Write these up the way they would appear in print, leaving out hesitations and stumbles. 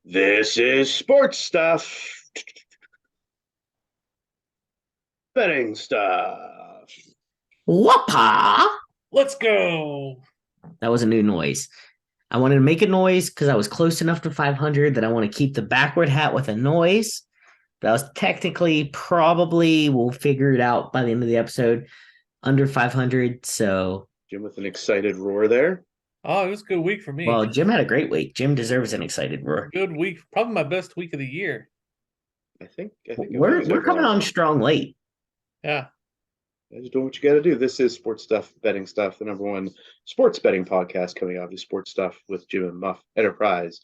This is sports stuff, betting stuff. Whoppa! Let's go. That was a new noise. I wanted to make a noise because I was close enough to 500 that I want to keep the backward hat with a noise. But I was technically probably, we'll figure it out by the end of the episode, under 500. So, Jim with an excited roar there. Oh, it was a good week for well, me. Jim had a great week. Jim deserves an excited roar. Good week. Probably my best week of the year. I think it We're was we're coming overall. on strong late. Yeah. Just doing what you got to do. This is sports stuff, betting stuff, the number one sports betting podcast coming out of sports stuff with Jim and Muff Enterprise.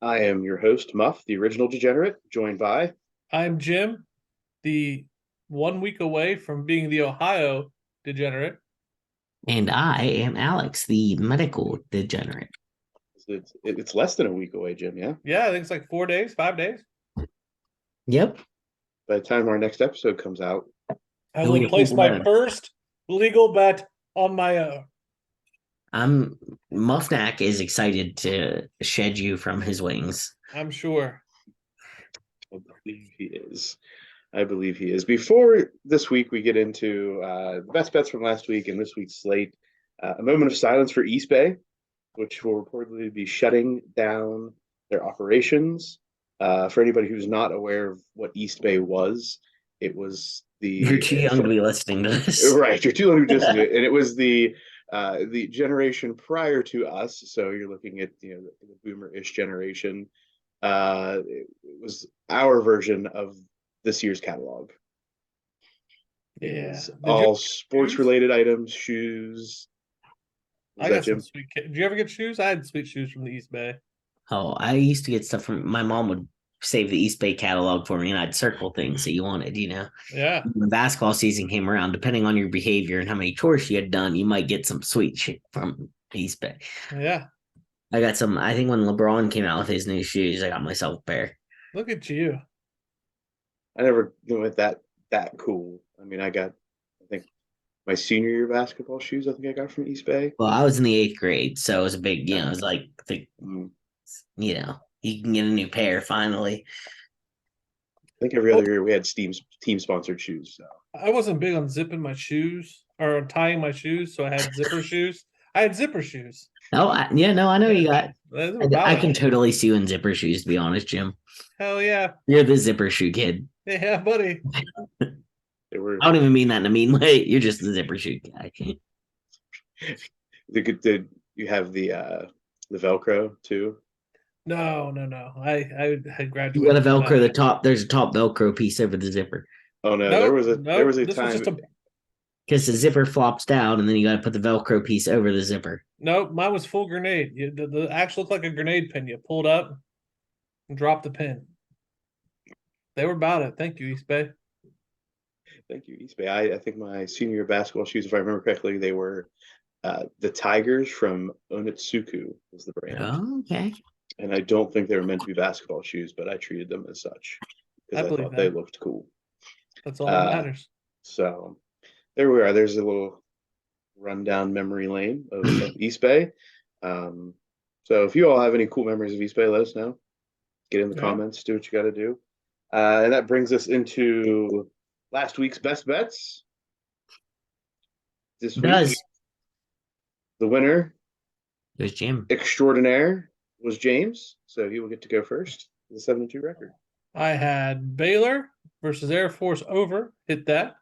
I am your host, Muff, the original degenerate, joined by I'm Jim, the 1 week away from being the Ohio degenerate. And I am Alex, the medical degenerate. it's less than a week away, Jim. Yeah. Yeah, I think it's like 4 days, 5 days. Yep. By the time our next episode comes out, I And we will place hope my we're- first legal bet on my own. Muffnack is excited to shed you from his wings. I'm sure. I believe he is. I believe he is. Before this week, we get into the best bets from last week and this week's slate. A moment of silence for East Bay, which will reportedly be shutting down their operations. For anybody who's not aware of what East Bay was, it was You're too young to be listening to this. right. You're too young to listen to it, and it was the generation prior to us. So you're looking at the boomer-ish generation. It was our version of this year's catalog. Yeah. All sports-related items, shoes. I got some sweet. Did you ever get shoes? I had sweet shoes from the East Bay. Oh, I used to get stuff from my mom would save the East Bay catalog for me, and I'd circle things that you wanted, Yeah. When basketball season came around, depending on your behavior and how many chores you had done, you might get some sweet shit from East Bay. Yeah. I got some, I think when LeBron came out with his new shoes, I got myself a pair. Look at you. I never went that cool. I mean, I think my senior year basketball shoes. I think I got from East Bay. Well, I was in the 8th grade, so it was a big, it was like you can get a new pair finally. I think every other year we had team sponsored shoes. So I wasn't big on zipping my shoes or tying my shoes, so I had zipper shoes. I had zipper shoes. Oh, I know you got. I can it. totally see you in zipper shoes, to be honest, Jim. Hell yeah. You're the zipper shoe kid. Yeah, buddy. they were. I don't even mean that in a mean way. You're just the zipper shoe guy. Did you have the Velcro too? No. I had graduated. You got to Velcro the top. There's a top Velcro piece over the zipper. Oh no, there was a time because the zipper flops down, and then you got to put the Velcro piece over the zipper. No, mine was full grenade. The actual looked like a grenade pin. You pulled up and dropped the pin. They were about it. Thank you, East Bay. Thank you, East Bay. I think my senior year basketball shoes, if I remember correctly, they were the Tigers from Onitsuku was the brand. Oh, okay. And I don't think they were meant to be basketball shoes, but I treated them as such because I thought they looked cool. That's all that matters. So there we are. There's a little rundown memory lane of East Bay. So if you all have any cool memories of East Bay, let us know. Get in the comments. Do what you got to do. And that brings us into last week's best bets. This week, the winner was Jim extraordinaire was James, so he will get to go first. The 7-2 record. I had Baylor versus Air Force over. Hit that.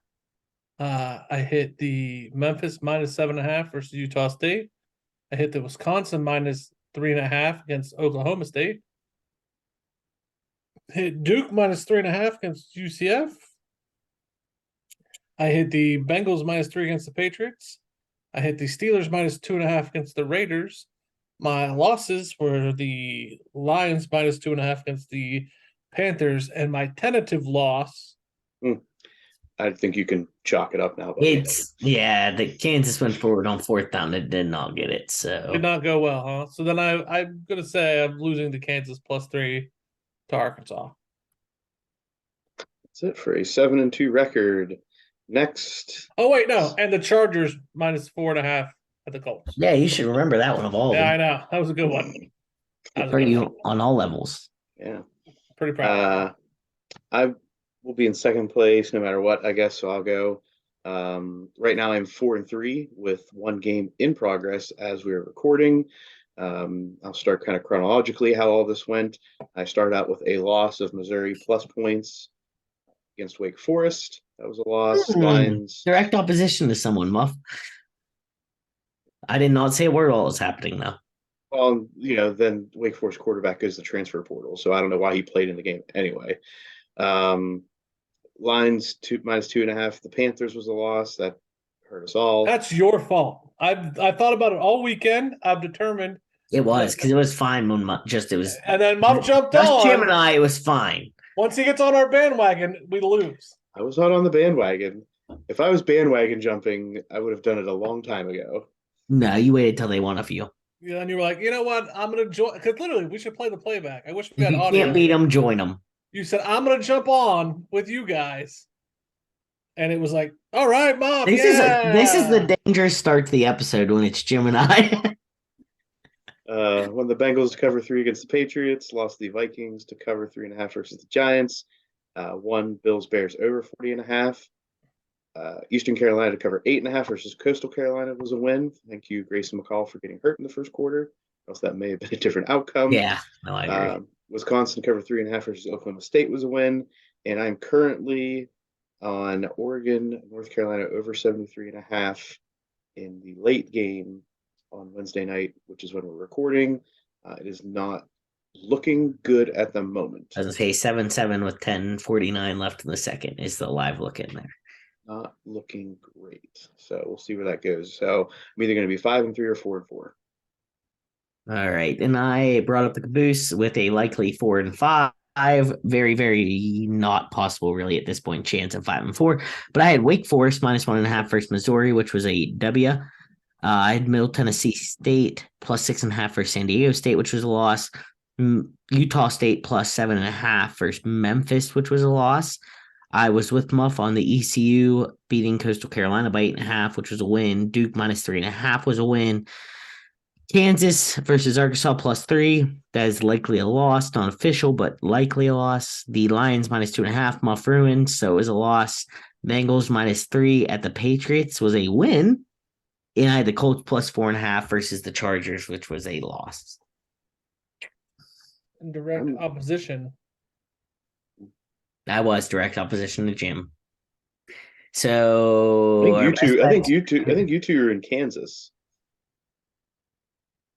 I hit the Memphis minus 7.5 versus Utah State. I hit the Wisconsin minus 3.5 against Oklahoma State. Hit Duke minus 3.5 against UCF. I hit the Bengals minus 3 against the Patriots. I hit the Steelers minus 2.5 against the Raiders. My losses were the Lions minus 2.5 against the Panthers, and my tentative loss. I think you can chalk it up now. The Kansas went forward on 4th down. It did not get it, so did not go well, huh? So then I'm gonna say I'm losing to Kansas +3 to Arkansas. That's it for a 7-2 record. Next. Oh wait, no, and the Chargers minus 4.5 at the Colts. Yeah, you should remember that one of all. Yeah, I know that was a good one. For you on all levels. Yeah. Pretty proud. I will be in second place no matter what, I guess. So I'll go. Right now I'm 4-3 with one game in progress as we are recording. I'll start kind of chronologically how all this went. I started out with a loss of Missouri plus points against Wake Forest. That was a loss. Lions. Direct opposition to someone, Muff. I did not say a word while it was happening, though. Well, then Wake Forest quarterback goes to the transfer portal, so I don't know why he played in the game anyway. Lions minus 2.5. The Panthers was a loss that hurt us all. That's your fault. I've thought about it all weekend. I've determined It was because it was fine when it was. and then Muff jumped Just Jim on. and I, it was fine. Once he gets on our bandwagon, we lose. I was not on the bandwagon. If I was bandwagon jumping, I would have done it a long time ago. No, you waited till they won a few. Yeah, and you were like, you know what? I'm gonna join because literally we should play the playback. I wish we If had you audio. can't beat them, join them. You said I'm gonna jump on with you guys, and it was like, all right, Mom. This is the dangerous start to the episode when it's Jim and I. Won the Bengals to cover 3 against the Patriots, lost the Vikings to cover 3.5 versus the Giants, won Bills Bears over 40.5. Eastern Carolina to cover 8.5 versus Coastal Carolina was a win. Thank you, Grayson McCall, for getting hurt in the first quarter. Else that may have been a different outcome. Yeah, no, I agree. Wisconsin to cover 3.5 versus Oklahoma State was a win. And I'm currently on Oregon, North Carolina over 73.5 in the late game on Wednesday night, which is when we're recording. It is not looking good at the moment. As I say, 7-7 with 10:49 left in the second is the live look in there. Not looking great. So we'll see where that goes. So I'm either going to be 5-3 or 4-4. All right. And I brought up the caboose with a likely 4-5. Very, very not possible, really, at this point, chance of 5-4. But I had Wake Forest minus 1.5 versus Missouri, which was a W. I had Middle Tennessee State plus 6.5 for San Diego State, which was a loss. Utah State plus 7.5 versus Memphis, which was a loss. I was with Muff on the ECU beating Coastal Carolina by 8.5, which was a win. Duke minus 3.5 was a win. Kansas versus Arkansas plus 3. That is likely a loss, not official, but likely a loss. The Lions minus 2.5, Muff ruined, so it was a loss. Bengals minus 3 at the Patriots was a win. And I had the Colts plus 4.5 versus the Chargers, which was a loss. In direct opposition. That was direct opposition to Jim. So I think you two are in Kansas.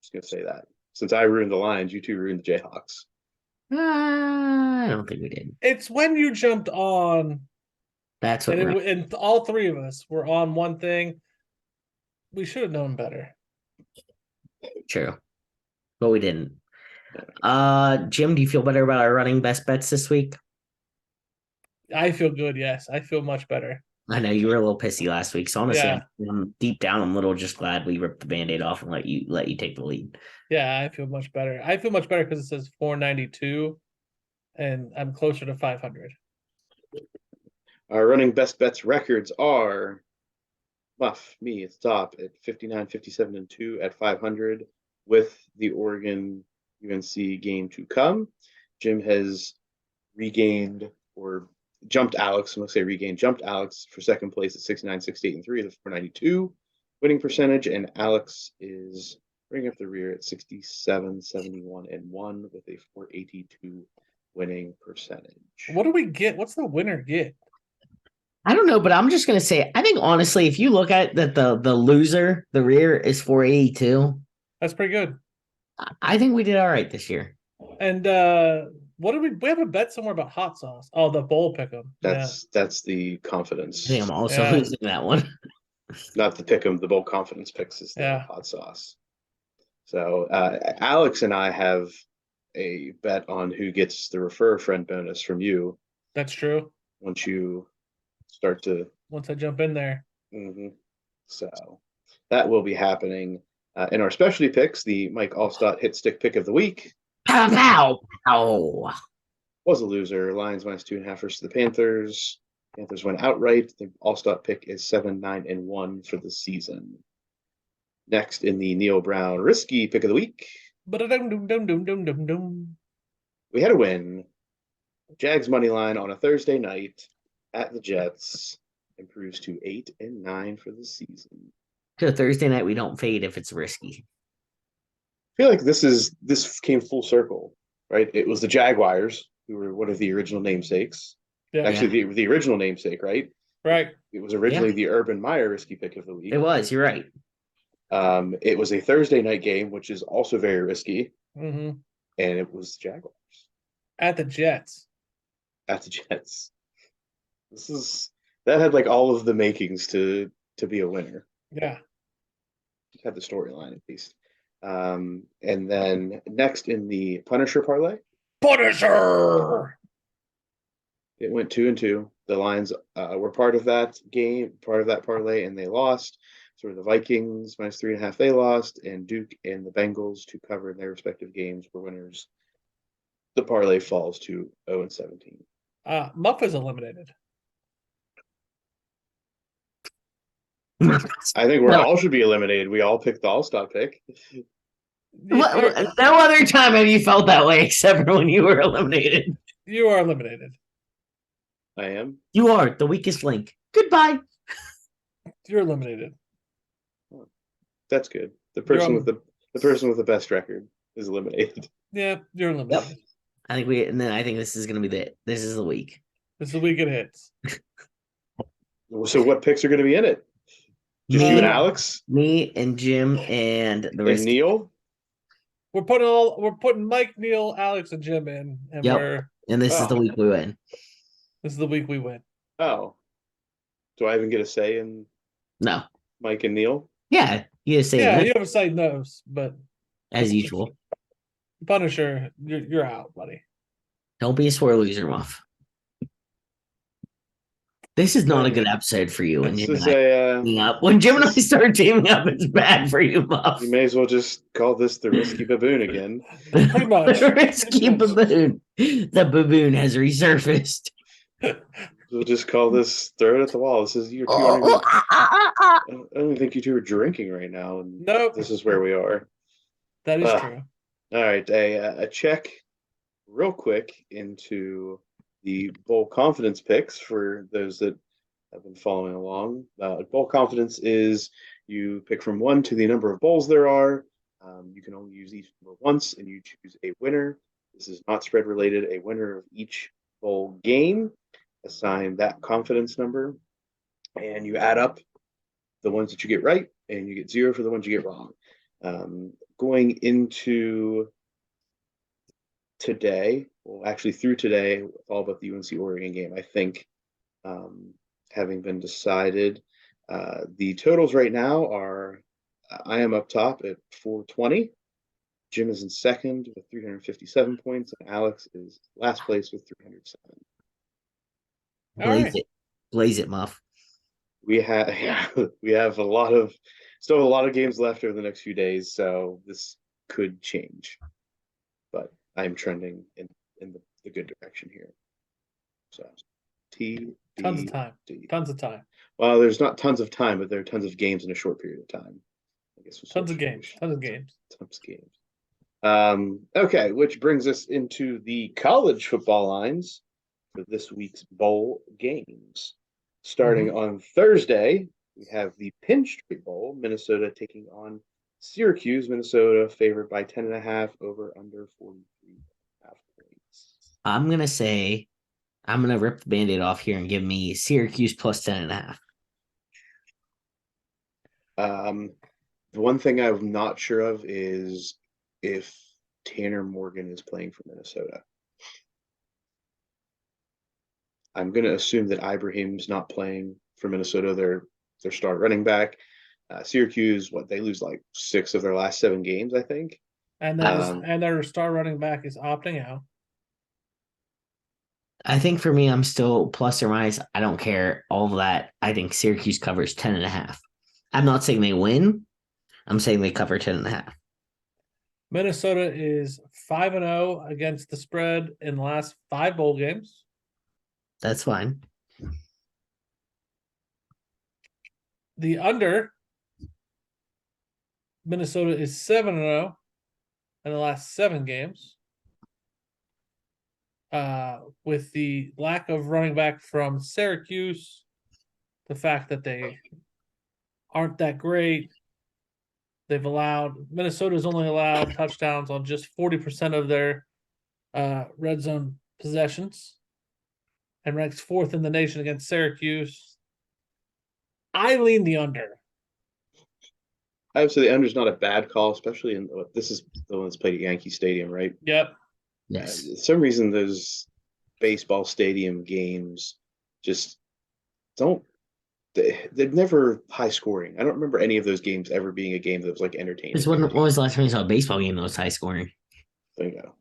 Just gonna say that. Since I ruined the Lions, you two ruined the Jayhawks. I don't think we did. It's when you jumped on. That's what. And all three of us were on one thing. We should have known better. True, but we didn't. Jim, do you feel better about our running best bets this week? I feel good. Yes, I feel much better. I know you were a little pissy last week, so honestly, I'm deep down, I'm a little just glad we ripped the Band-Aid off and let you take the lead. Yeah, I feel much better. I feel much better because it says 492, and I'm closer to 500. Our running best bets records are Muff, me at the top at 59, 57, and 2 at 500 with the Oregon UNC game to come. Jim has regained or jumped Alex. I'm going to say regained, jumped Alex for second place at 69, 68, and 3, the 492 winning percentage. And Alex is bringing up the rear at 67, 71, and 1 with a 482 winning percentage. What do we get? What's the winner get? I don't know, but I'm just going to say, I think honestly, if you look at that, the loser, the rear is 482. That's pretty good. I think we did all right this year. And what do we have a bet somewhere about hot sauce? Oh, the bowl pick'em. That's the confidence. I think I'm also losing that one. Not the pick'em, the bowl confidence picks is the hot sauce. So Alex and I have a bet on who gets the refer a friend bonus from you. That's true. Once I jump in there. Mm-hmm. So that will be happening. In our specialty picks, the Mike Allstott hit stick pick of the week. Pow! Was a loser. Lions minus 2.5 versus the Panthers. Panthers went outright. The Allstott pick is 7, 9, and 1 for the season. Next in the Neil Brown risky pick of the week. We had a win. Jags money line on a Thursday night at the Jets improves to 8-9 for the season. So Thursday night we don't fade if it's risky. I feel like this came full circle, right? It was the Jaguars who were one of the original namesakes. Yeah. Actually, the original namesake, right? Right. It was originally Yeah. the Urban Meyer risky pick of the week. It was. You're right. It was a Thursday night game, which is also very risky, hmm and it was Jaguars At the Jets. at the Jets. That had like all of the makings to be a winner. Yeah. It had the storyline at least. And then next in the Punisher parlay, Punisher. it went 2-2. The Lions were part of that game, part of that parlay, and they lost. So the Vikings -3.5, they lost, and Duke and the Bengals to cover in their respective games were winners. The parlay falls to 0-17. Muff is eliminated. I think we No. all should be eliminated. We all picked the All-Star pick. You No other time have you felt that way except for when you were eliminated. you are eliminated. I am. You are the weakest link. Goodbye. You're eliminated. That's good. The person You're with the best record is eliminated. Yeah, you're eliminated. I think this is gonna be this is the week. This is the week it hits. So what picks are going to be in it? Just you and Alex Me and Jim and the and rest. Neil. We're putting Mike, Neil, Alex, and Jim in, and Yep. And this is the Oh. week we win. this is the week we win. Oh, do I even get a say in No. Mike and Neil? Yeah, you just say Yeah, that, you have a side nose, but as usual. Punisher, you're out, buddy. Don't be a sore loser, Muff. This is not a good episode for you when This Jim is and I a. teaming up. When Jim and I start teaming up, it's bad for you, Muff. You may as well just call this the risky baboon again. Pretty much. Risky baboon. The baboon has resurfaced. We'll just call this throw it at the wall. This is you two. Oh, I don't even think you two are drinking right now, and Nope. this is where we are. That is Ah. true. All right, a check real quick into the bowl confidence picks for those that have been following along. Bowl confidence is you pick from 1 to the number of bowls there are. You can only use each number once, and you choose a winner. This is not spread related. A winner of each bowl game. Assign that confidence number, and you add up the ones that you get right, and you get 0 for the ones you get wrong. Going into today, well, actually through today, all but the UNC Oregon game, I think, having been decided, the totals right now are: I am up top at 420. Jim is in second with 357 points, and Alex is last place with 307. All right. Blaze it, Muff. We have still a lot of games left over the next few days, so this could change. But I'm trending in the good direction here. So Tons of time. Tons of time. Well, there's not tons of time, but there are tons of games in a short period of time. I guess Tons of games. Tons of games. Tons of games. Okay, which brings us into the college football lines for this week's bowl games. Starting on Thursday, we have the Penn Street Bowl, Minnesota taking on Syracuse. Minnesota favored by 10.5 over under 43.5 points. I'm gonna rip the band-aid off here and give me Syracuse plus 10.5. The one thing I'm not sure of is if Tanner Morgan is playing for Minnesota. I'm going to assume that Ibrahim's not playing for Minnesota. Their star running back. Syracuse, they lose like 6 of their last 7 games, I think. And their star running back is opting out. I think for me, I'm still plus or minus. I don't care. All of that. I think Syracuse covers 10.5. I'm not saying they win. I'm saying they cover 10.5. Minnesota is 5-0 against the spread in the last 5 bowl games. That's fine. The under, Minnesota is 7-0 in the last 7 games. with the lack of running back from Syracuse, the fact that they aren't that great. Minnesota's only allowed touchdowns on just 40% of their red zone possessions and ranks 4th in the nation against Syracuse. I lean the under. I would say the under's not a bad call, especially in this is the one that's played at Yankee Stadium, right? Yep. Yes. For some reason, those baseball stadium games just don't. They're never high scoring. I don't remember any of those games ever being a game that was like entertaining. What was the last time you saw a baseball game that was high scoring? You know,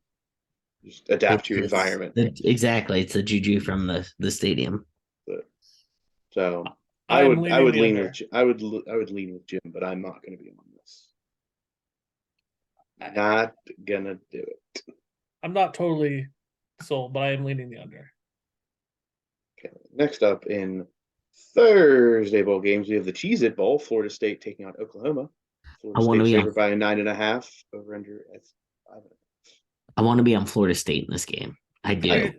just adapt to your environment. Exactly. It's the juju from the stadium. So I I'm would leaning lean the with I would lean with Jim, but I'm not going to be on this. Not gonna do it. I'm not totally sold, but I am leaning the under. Okay. Next up in Thursday bowl games, we have the Cheez-It Bowl, Florida State taking on Oklahoma. Florida wanna State be on- favored by 9.5 over under at 5. I want to be on Florida State in this game. I do.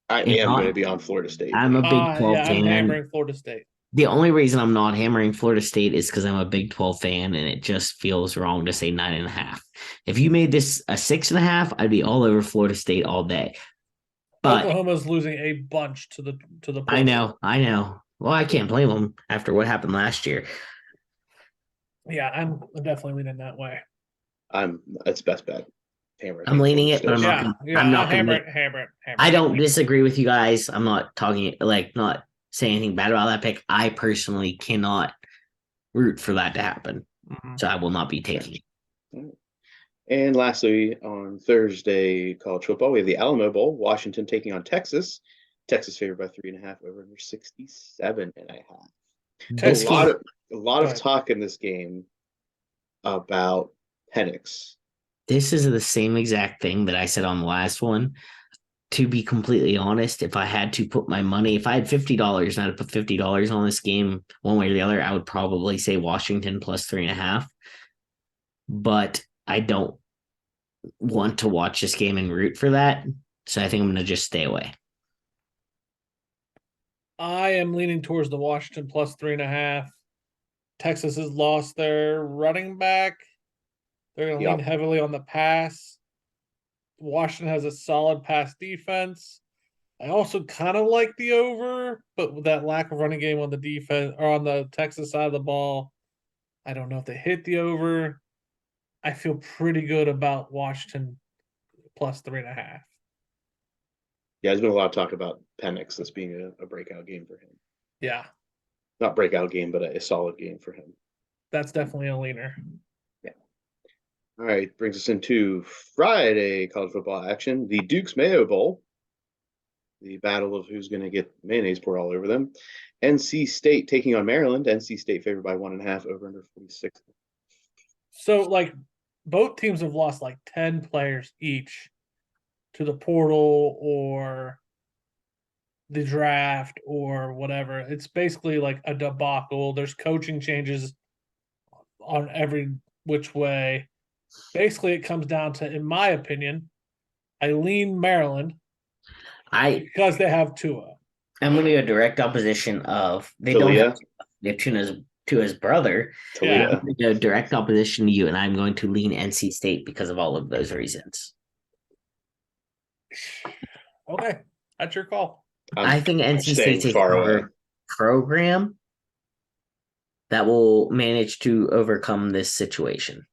I If am not, going to be on Florida State. I'm a Big 12 I'm fan. hammering Florida State. The only reason I'm not hammering Florida State is because I'm a Big 12 fan and it just feels wrong to say 9.5. If you made this a 6.5, I'd be all over Florida State all day. But Oklahoma's losing a bunch to the I know. Well, I can't blame them after what happened last year. Yeah, I'm definitely leaning that way. It's best bet. Hammer. I'm leaning it, but I'm not. I'm not hammer gonna. it, hammer it. I don't disagree with you guys. I'm not talking not saying anything bad about that pick. I personally cannot root for that to happen, so I will not be taking it. And lastly, on Thursday, college football, we have the Alamo Bowl, Washington taking on Texas. Texas favored by 3.5 over under 67.5. Texas, A lot of talk in this game about Penix. This is the same exact thing that I said on the last one. To be completely honest, if I had to put my money, if I had $50 and I had to put $50 on this game, one way or the other, I would probably say Washington plus 3.5. But I don't want to watch this game and root for that. So I think I'm going to just stay away. I am leaning towards the Washington plus 3.5. Texas has lost their running back. They're going to lean heavily on the pass. Washington has a solid pass defense. I also kind of like the over, but with that lack of running game on the defense or on the Texas side of the ball, I don't know if they hit the over. I feel pretty good about Washington plus 3.5. Yeah, there's been a lot of talk about Penix this being a breakout game for him. Yeah. Not breakout game, but a solid game for him. That's definitely a leaner. Yeah. All right, brings us into Friday college football action. The Duke's Mayo Bowl. The battle of who's going to get mayonnaise poured all over them. NC State taking on Maryland. NC State favored by 1.5 over under 46. So, both teams have lost 10 players each to the portal or the draft or whatever. It's basically a debacle. There's coaching changes on every which way. Basically, it comes down to, in my opinion, I lean Maryland because they have Tua. I'm going to be a direct opposition of don't have Tua's brother. Yeah. I'm going to go direct opposition to you, and I'm going to lean NC State because of all of those reasons. Okay, that's your call. I think NC State's a program that will manage to overcome this situation.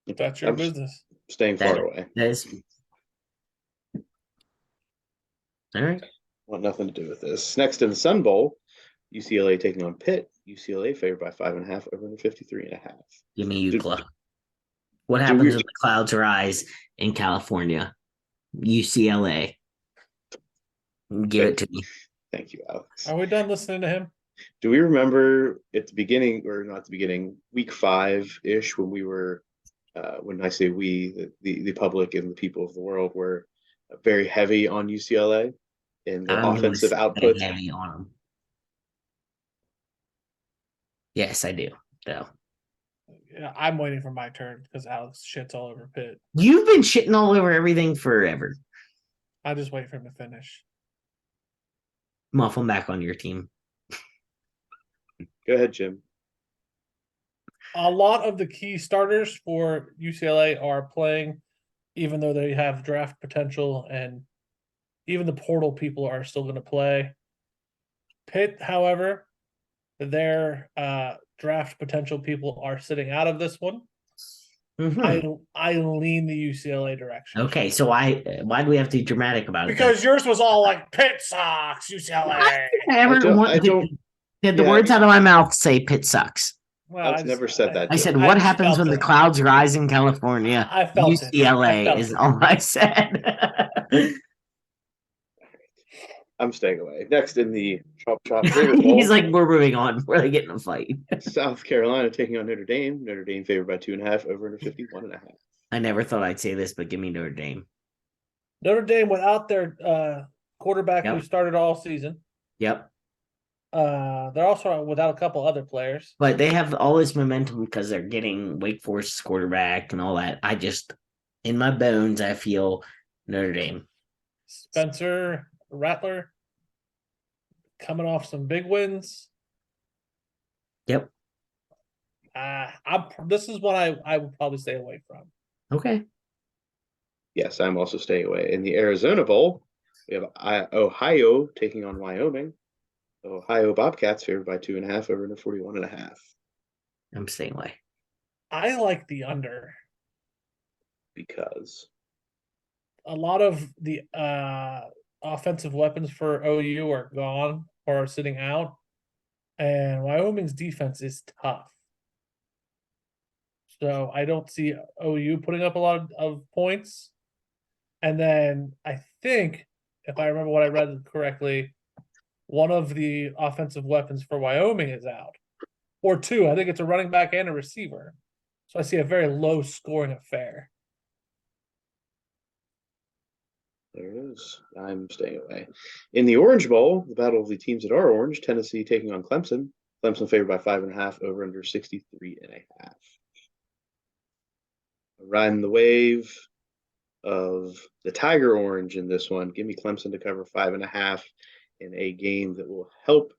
That's your business. Staying far away. That is. All right. Want nothing to do with this. Next in the Sun Bowl, UCLA taking on Pitt. UCLA favored by 5.5 over 53.5. Give me UCLA. What happens when the clouds rise in California? UCLA. Give it to me. Thank you, Alex. Are we done listening to him? Do we remember at the beginning, or not the beginning, week 5-ish, when we were, when I say we, the public and the people of the world were very heavy on UCLA in the offensive output? Heavy on them. Yes, I do. So. Yeah, I'm waiting for my turn because Alex shits all over Pitt. You've been shitting all over everything forever. I just wait for him to finish. Muff, I'm back on your team. Go ahead, Jim. A lot of the key starters for UCLA are playing, even though they have draft potential, and even the portal people are still going to play. Pitt, however, their draft potential people are sitting out of this one. Mhm. I lean the UCLA direction. Okay, so why do we have to be dramatic about it? Because yours was all like Pitt sucks, UCLA. Did the yeah, words out of my mouth say Pitt sucks? Well, I've never said that, I Jim. said, what just happens felt when the it. clouds rise in California? I felt it. UCLA I felt is it. all I said. I'm staying away. Next in the Chop Chop Sugar Bowl, He's like, we're moving on. We're like getting a fight. South Carolina taking on Notre Dame. Notre Dame favored by 2.5, over under 51.5. I never thought I'd say this, but give me Notre Dame. Notre Dame without their quarterback who Yep. started all season. Yep. They're also without a couple other players. But they have all this momentum because they're getting Wake Forest quarterback and all that. I just, in my bones, I feel Notre Dame. Spencer Rattler coming off some big wins. Yep. This is what I would probably stay away from. Okay. Yes, I'm also staying away. In the Arizona Bowl, we have Ohio taking on Wyoming. Ohio Bobcats favored by 2.5, over under 41.5. I'm staying away. I like the under. Because A lot of the offensive weapons for OU are gone or are sitting out, and Wyoming's defense is tough. So I don't see OU putting up a lot of points. And then I think, if I remember what I read correctly, one of the offensive weapons for Wyoming is out. Or two. I think it's a running back and a receiver. So I see a very low scoring affair. there it is. I'm staying away. In the Orange Bowl, the battle of the teams that are orange, Tennessee taking on Clemson. Clemson favored by 5.5, over under 63.5. Riding the wave of the Tiger Orange in this one. Give me Clemson to cover 5.5 in a game that will help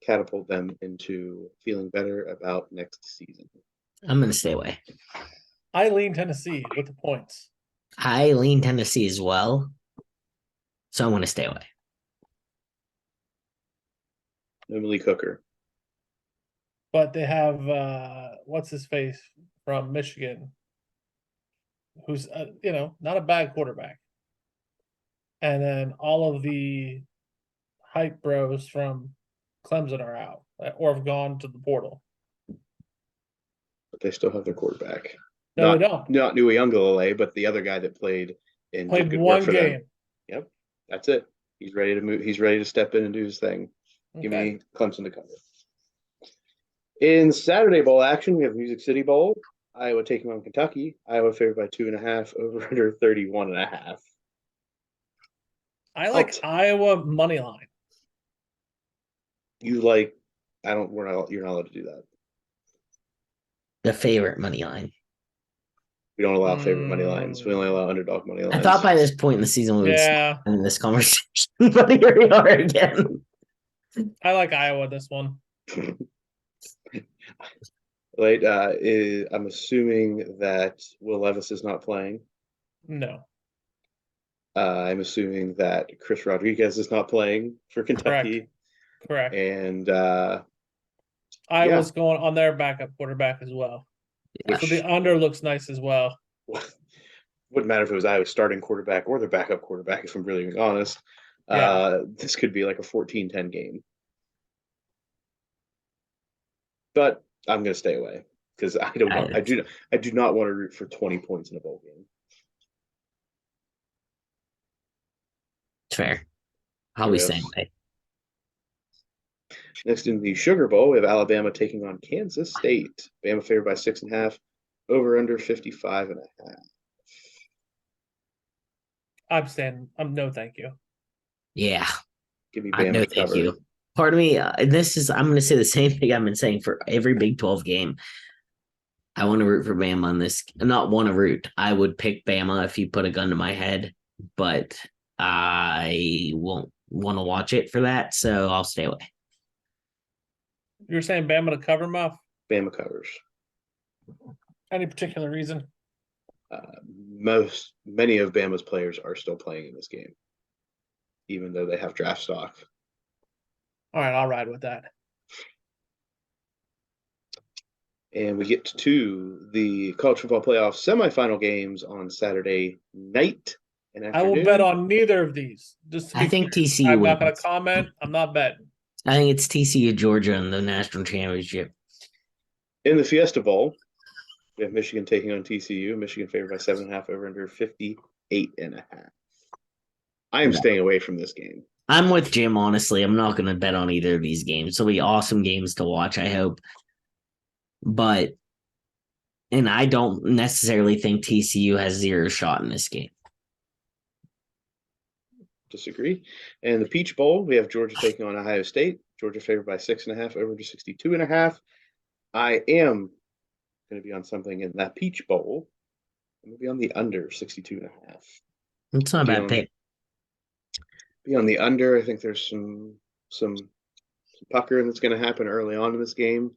catapult them into feeling better about next season. I'm going to stay away. I lean Tennessee with the points. I lean Tennessee as well. So I want to stay away. Emily Cooker. But they have what's his face from Michigan, who's not a bad quarterback. And then all of the hype bros from Clemson are out or have gone to the portal. But they still have their quarterback. No, they don't. Not Nuiungalele, but the other guy that played and did Played good one work for game. them. Yep, that's it. He's ready to move. He's ready to step in and do his thing. Give me Clemson to cover. In Saturday Bowl action, we have Music City Bowl. Iowa taking on Kentucky. Iowa favored by 2.5, over under 31.5. I like Iowa money line. You like? I don't. You're not allowed to do that. The favorite money line. We don't allow favorite money lines. We only allow underdog money lines. I thought by this point in the season we would Yeah, in this conversation, but here we are again. I like Iowa this one. Right. I'm assuming that Will Levis is not playing. No, I'm assuming that Chris Rodriguez is not playing for Kentucky. correct. And Iowa's going on their backup quarterback as well. which So the under looks nice as well. wouldn't matter if it was Iowa's starting quarterback or their backup quarterback, if I'm really being honest. Yeah. This could be like a 14-10 game. But I'm going to stay away because I don't know. I do not want to root for 20 points in a bowl game. It's fair. I'll be staying away. Next in the Sugar Bowl, we have Alabama taking on Kansas State. Bama favored by 6.5, over under 55.5. I'm no thank you. Yeah. Give me Bama to cover. Thank you. Part of me, I'm going to say the same thing I've been saying for every Big 12 game. I want to root for Bama on this. Not want to root. I would pick Bama if you put a gun to my head, but I won't want to watch it for that, so I'll stay away. You're saying Bama to cover, Muff? Bama covers. Any particular reason? Many of Bama's players are still playing in this game, even though they have draft stock. All right, I'll ride with that. And we get to the college football playoff semifinal games on Saturday night and I afternoon. will bet on neither of these. Just to I be think clear. TCU I'm not going to wins. comment. I'm not betting. I think it's TCU Georgia in the national championship. In the Fiesta Bowl, we have Michigan taking on TCU. Michigan favored by 7.5 over under 58.5. I am staying away from this game. I'm with Jim, honestly. I'm not going to bet on either of these games. It'll be awesome games to watch, I hope. And I don't necessarily think TCU has zero shot in this game. Disagree. And the Peach Bowl, we have Georgia taking on Ohio State. Georgia favored by 6.5 over to 62.5. I am going to be on something in that Peach Bowl. I'm going to be on the under 62.5. It's not a bad pick. Be on the under. I think there's some puckering that's going to happen early on in this game.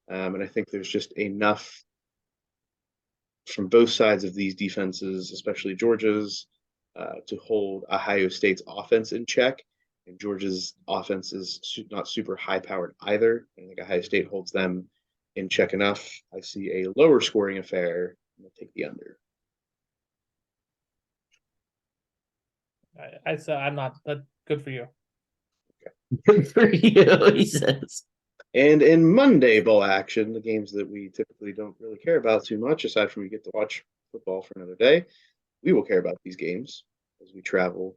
And I think there's just enough from both sides of these defenses, especially Georgia's, to hold Ohio State's offense in check. And Georgia's offense is not super high-powered either. I think Ohio State holds them in check enough. I see a lower scoring affair. I'm going to take the under. I said I'm not. That good for you. Good for you, he says. And in Monday Bowl action, the games that we typically don't really care about too much, aside from we get to watch football for another day, we will care about these games as we travel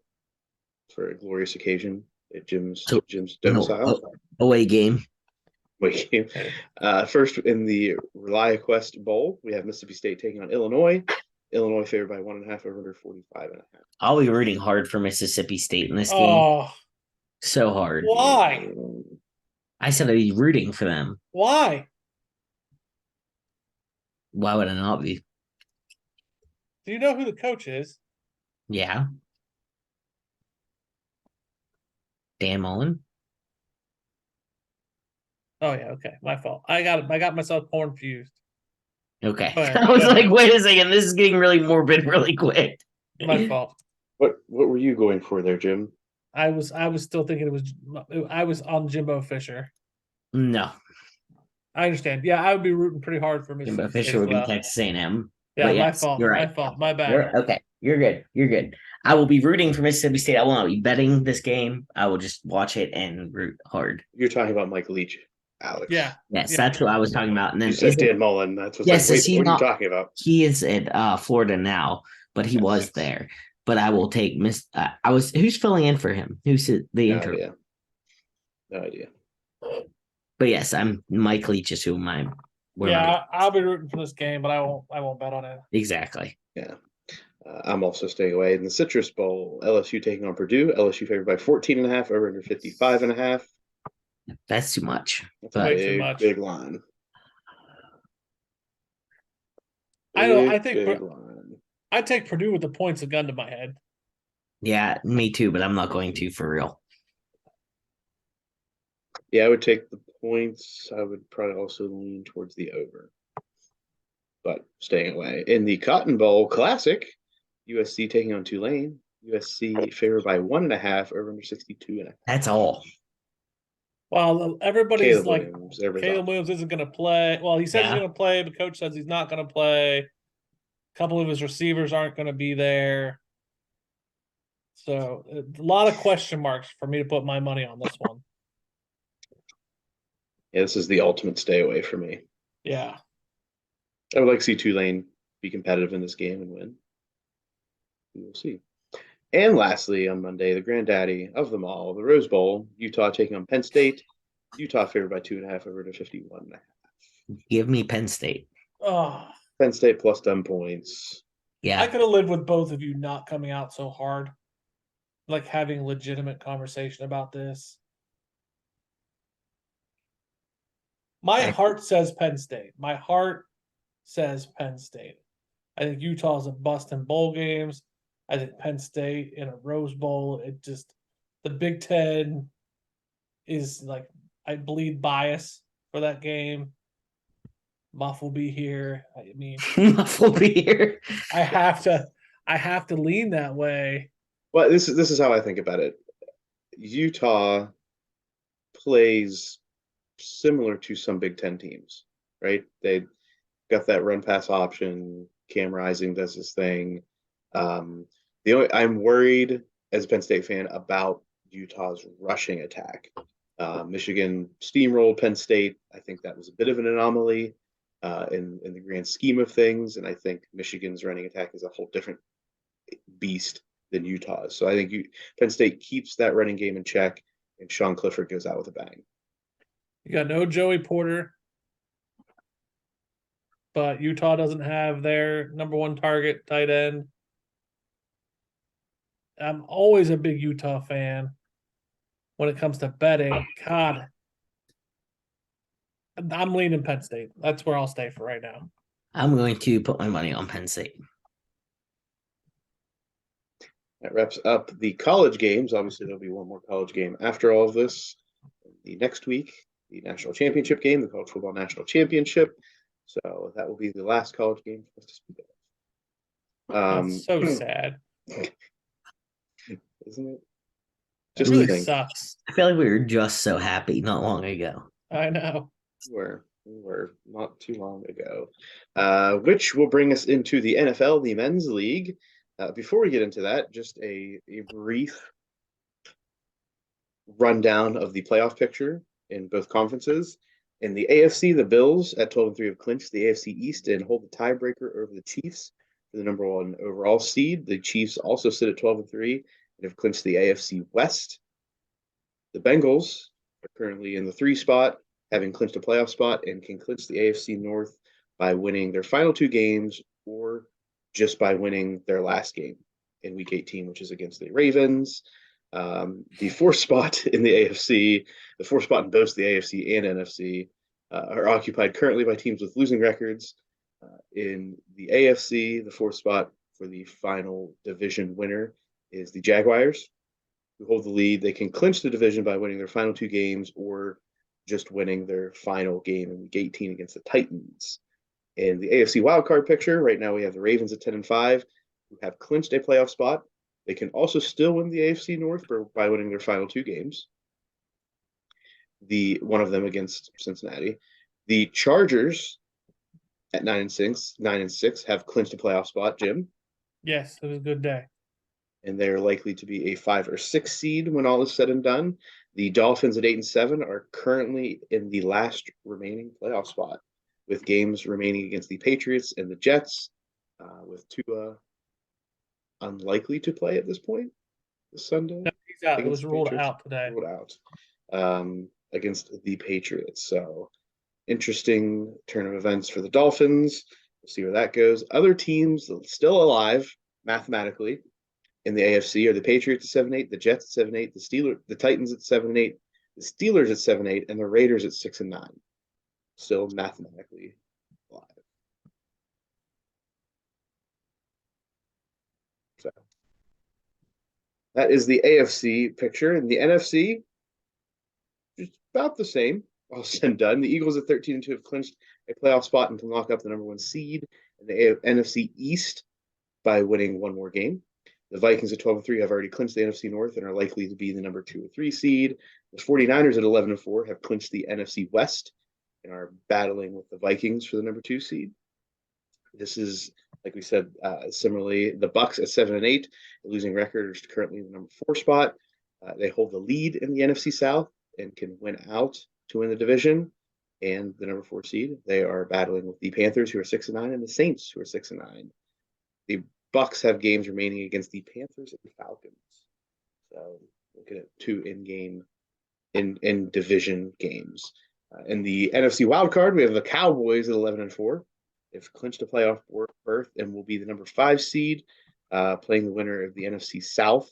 for a glorious occasion at Jim's domicile. Away game. Away game. First, in the ReliaQuest Bowl, we have Mississippi State taking on Illinois. Illinois favored by 1.5 over under 45.5. I'll be rooting hard for Mississippi State in this game. So hard. Why? I said I'd be rooting for them. Why? Why would I not be? Do you know who the coach is? Yeah. Dan Mullen. Oh yeah, okay, my fault. I got myself confused. Okay. Ahead, I was like, wait a second, this is getting really morbid really quick. My fault. What were you going for there, Jim? I was still thinking I was on Jimbo Fisher. No. I understand. Yeah, I would be rooting pretty hard for Mississippi Jimbo Fisher State would as well. be Texas A&M. Yeah, Yes, my fault. You're right. My fault. My bad. Okay. You're good. You're good. I will be rooting for Mississippi State. I will not be betting this game. I will just watch it and root hard. You're talking about Mike Leach, Alex. Yeah. Yes, Yeah. that's what I was talking about. And then You said Dan Mullen. That's what's Yes, like, is wait, he what are not- you talking about? he is at Florida now, but he was there. But I will take who's filling in for him? Who's the No interim? idea. No idea. But yes, I'm Mike Leach is who I'm. I'll be rooting for this game, but I won't bet on it. Exactly. Yeah. I'm also staying away. In the Citrus Bowl, LSU taking on Purdue. LSU favored by 14.5 over under 55.5. That's too much. That's But a Way too much. big line. I think big line. I'd take Purdue with the points, a gun to my head. yeah, me too, but I'm not going to for real. Yeah, I would take the points. I would probably also lean towards the over, but staying away. In the Cotton Bowl Classic, USC taking on Tulane. USC favored by 1.5 over under 62.5. That's all. Well, everybody's Caleb like, Williams, Caleb Williams isn't going to play. Well, he says he's Yeah. going to play, but coach says he's not going to play. A couple of his receivers aren't going to be there. So a lot of question marks for me to put my money on this one. Yeah, this is the ultimate stay away for me. Yeah. I would like to see Tulane be competitive in this game and win. We will see. And lastly, on Monday, the granddaddy of them all, the Rose Bowl, Utah taking on Penn State. Utah favored by 2.5 over to 51.5. Give me Penn State. Oh, Penn State plus 10 points. Yeah. I could have lived with both of you not coming out so hard, like having legitimate conversation about this. My heart says Penn State. My heart says Penn State. I think Utah's a bust in bowl games. I think Penn State in a Rose Bowl. The Big Ten is like, I bleed bias for that game. Muff will be here. I mean, Muff will be here. I have to I have to lean that way. Well, this is how I think about it. Utah plays similar to some Big Ten teams, right? They got that run pass option. Cam Rising does his thing. I'm worried as a Penn State fan about Utah's rushing attack. Michigan steamrolled Penn State. I think that was a bit of an anomaly in the grand scheme of things, and I think Michigan's running attack is a whole different beast than Utah's. So I think Penn State keeps that running game in check, and Sean Clifford goes out with a bang. You got no Joey Porter, but Utah doesn't have their number one target tight end. I'm always a big Utah fan when it comes to betting. God, I'm leaning Penn State. That's where I'll stay for right now. I'm going to put my money on Penn State. That wraps up the college games. Obviously, there'll be one more college game after all of this. The next week, the national championship game, the college football national championship. So that will be the last college game for us to speak of. That's so sad. Isn't it? It really sucks. I feel like we were just so happy not long ago. I know. We were not too long ago, which will bring us into the NFL, the men's league. Before we get into that, just a brief rundown of the playoff picture in both conferences. In the AFC, the Bills at 12-3 have clinched the AFC East and hold the tiebreaker over the Chiefs for the number one overall seed. The Chiefs also sit at 12-3 and have clinched the AFC West. The Bengals are currently in the 3 spot, having clinched a playoff spot, and can clinch the AFC North by winning their final 2 games or just by winning their last game in Week 18, which is against the Ravens. The 4th spot in the AFC, the 4th spot in both the AFC and NFC, are occupied currently by teams with losing records. In the AFC, the 4th spot for the final division winner is the Jaguars, who hold the lead. They can clinch the division by winning their final 2 games or just winning their final game in Week 18 against the Titans. In the AFC wildcard picture, right now we have the Ravens at 10-5, who have clinched a playoff spot. They can also still win the AFC North by winning their final 2 games. One of them against Cincinnati. The Chargers at 9-6 have clinched a playoff spot, Jim. Yes, it was a good day. And they're likely to be a 5 or 6 seed when all is said and done. The Dolphins at 8-7 are currently in the last remaining playoff spot, with games remaining against the Patriots and the Jets, with Tua unlikely to play at this point this Sunday. No, he's out. It was ruled out today. Ruled out against the Patriots. So interesting turn of events for the Dolphins. We'll see where that goes. Other teams still alive mathematically in the AFC are the Patriots at 7-8, the Jets at 7-8, the Titans at 7-8, the Steelers at 7-8, and the Raiders at 6-9. Still mathematically alive. So that is the AFC picture. And the NFC, just about the same. All said and done. The Eagles at 13-2 have clinched a playoff spot and can lock up the number 1 seed in the NFC East by winning 1 more game. The Vikings at 12-3 have already clinched the NFC North and are likely to be the number 2 or 3 seed. The 49ers at 11-4 have clinched the NFC West and are battling with the Vikings for the number 2 seed. This is, like we said, similarly, the Bucs at 7-8, the losing record is currently the number 4 spot. They hold the lead in the NFC South and can win out to win the division and the number 4 seed. They are battling with the Panthers, who are 6-9, and the Saints, who are 6-9. The Bucs have games remaining against the Panthers and Falcons. So looking at 2 in-game, in division games. In the NFC wildcard, we have the Cowboys at 11-4. They've clinched a playoff berth and will be the number 5 seed, playing the winner of the NFC South,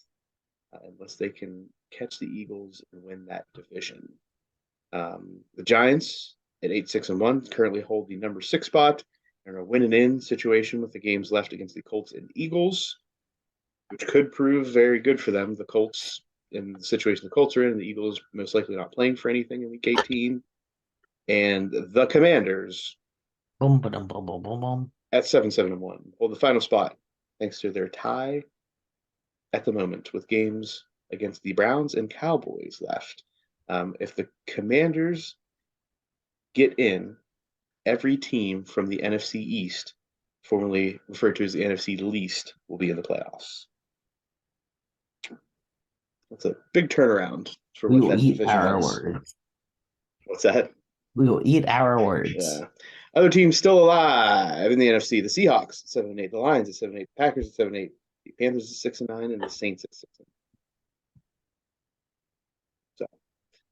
unless they can catch the Eagles and win that division. The Giants at 8-6-1 currently hold the number 6 spot and are a win-and-in situation with the games left against the Colts and Eagles. which could prove very good for them. The Colts, in the situation the Colts are in, the Eagles most likely not playing for anything in Week 18, and the Commanders Boom, boom, boom, boom, boom, boom. at 7-7-1 hold the final spot thanks to their tie at the moment with games against the Browns and Cowboys left. If the Commanders get in, every team from the NFC East, formerly referred to as the NFC least, will be in the playoffs. That's a big turnaround for We what will that eat division our was. words. What's that? We will eat our words. Yeah. Other teams still alive in the NFC: the Seahawks at 7-8, the Lions at 7-8, the Packers at 7-8, the Panthers at 6-9, and the Saints at 6-9. So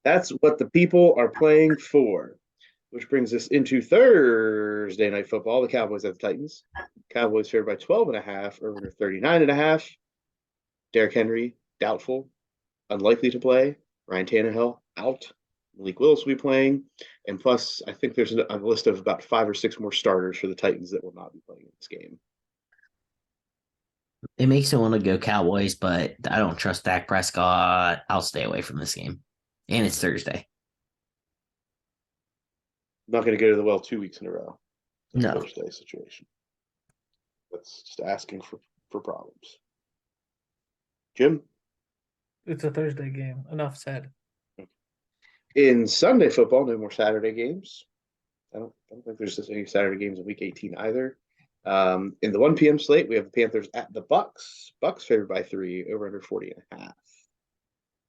that's what the people are playing for. Which brings us into Thursday night football. The Cowboys at the Titans. Cowboys favored by 12.5, over 39.5. Derrick Henry, doubtful, unlikely to play. Ryan Tannehill, out. Malik Willis will be playing. And plus, I think there's a list of about 5 or 6 more starters for the Titans that will not be playing in this game. It makes me want to go Cowboys, but I don't trust Dak Prescott. I'll stay away from this game. And it's Thursday. I'm not going to go to the well 2 weeks in a row. No. Thursday situation. That's just asking for problems. Jim? It's a Thursday game. Enough said. In Sunday football, no more Saturday games. I don't think there's any Saturday games in Week 18 either. In the 1 p.m. slate, we have the Panthers at the Bucks. Bucks favored by 3, over under 40.5.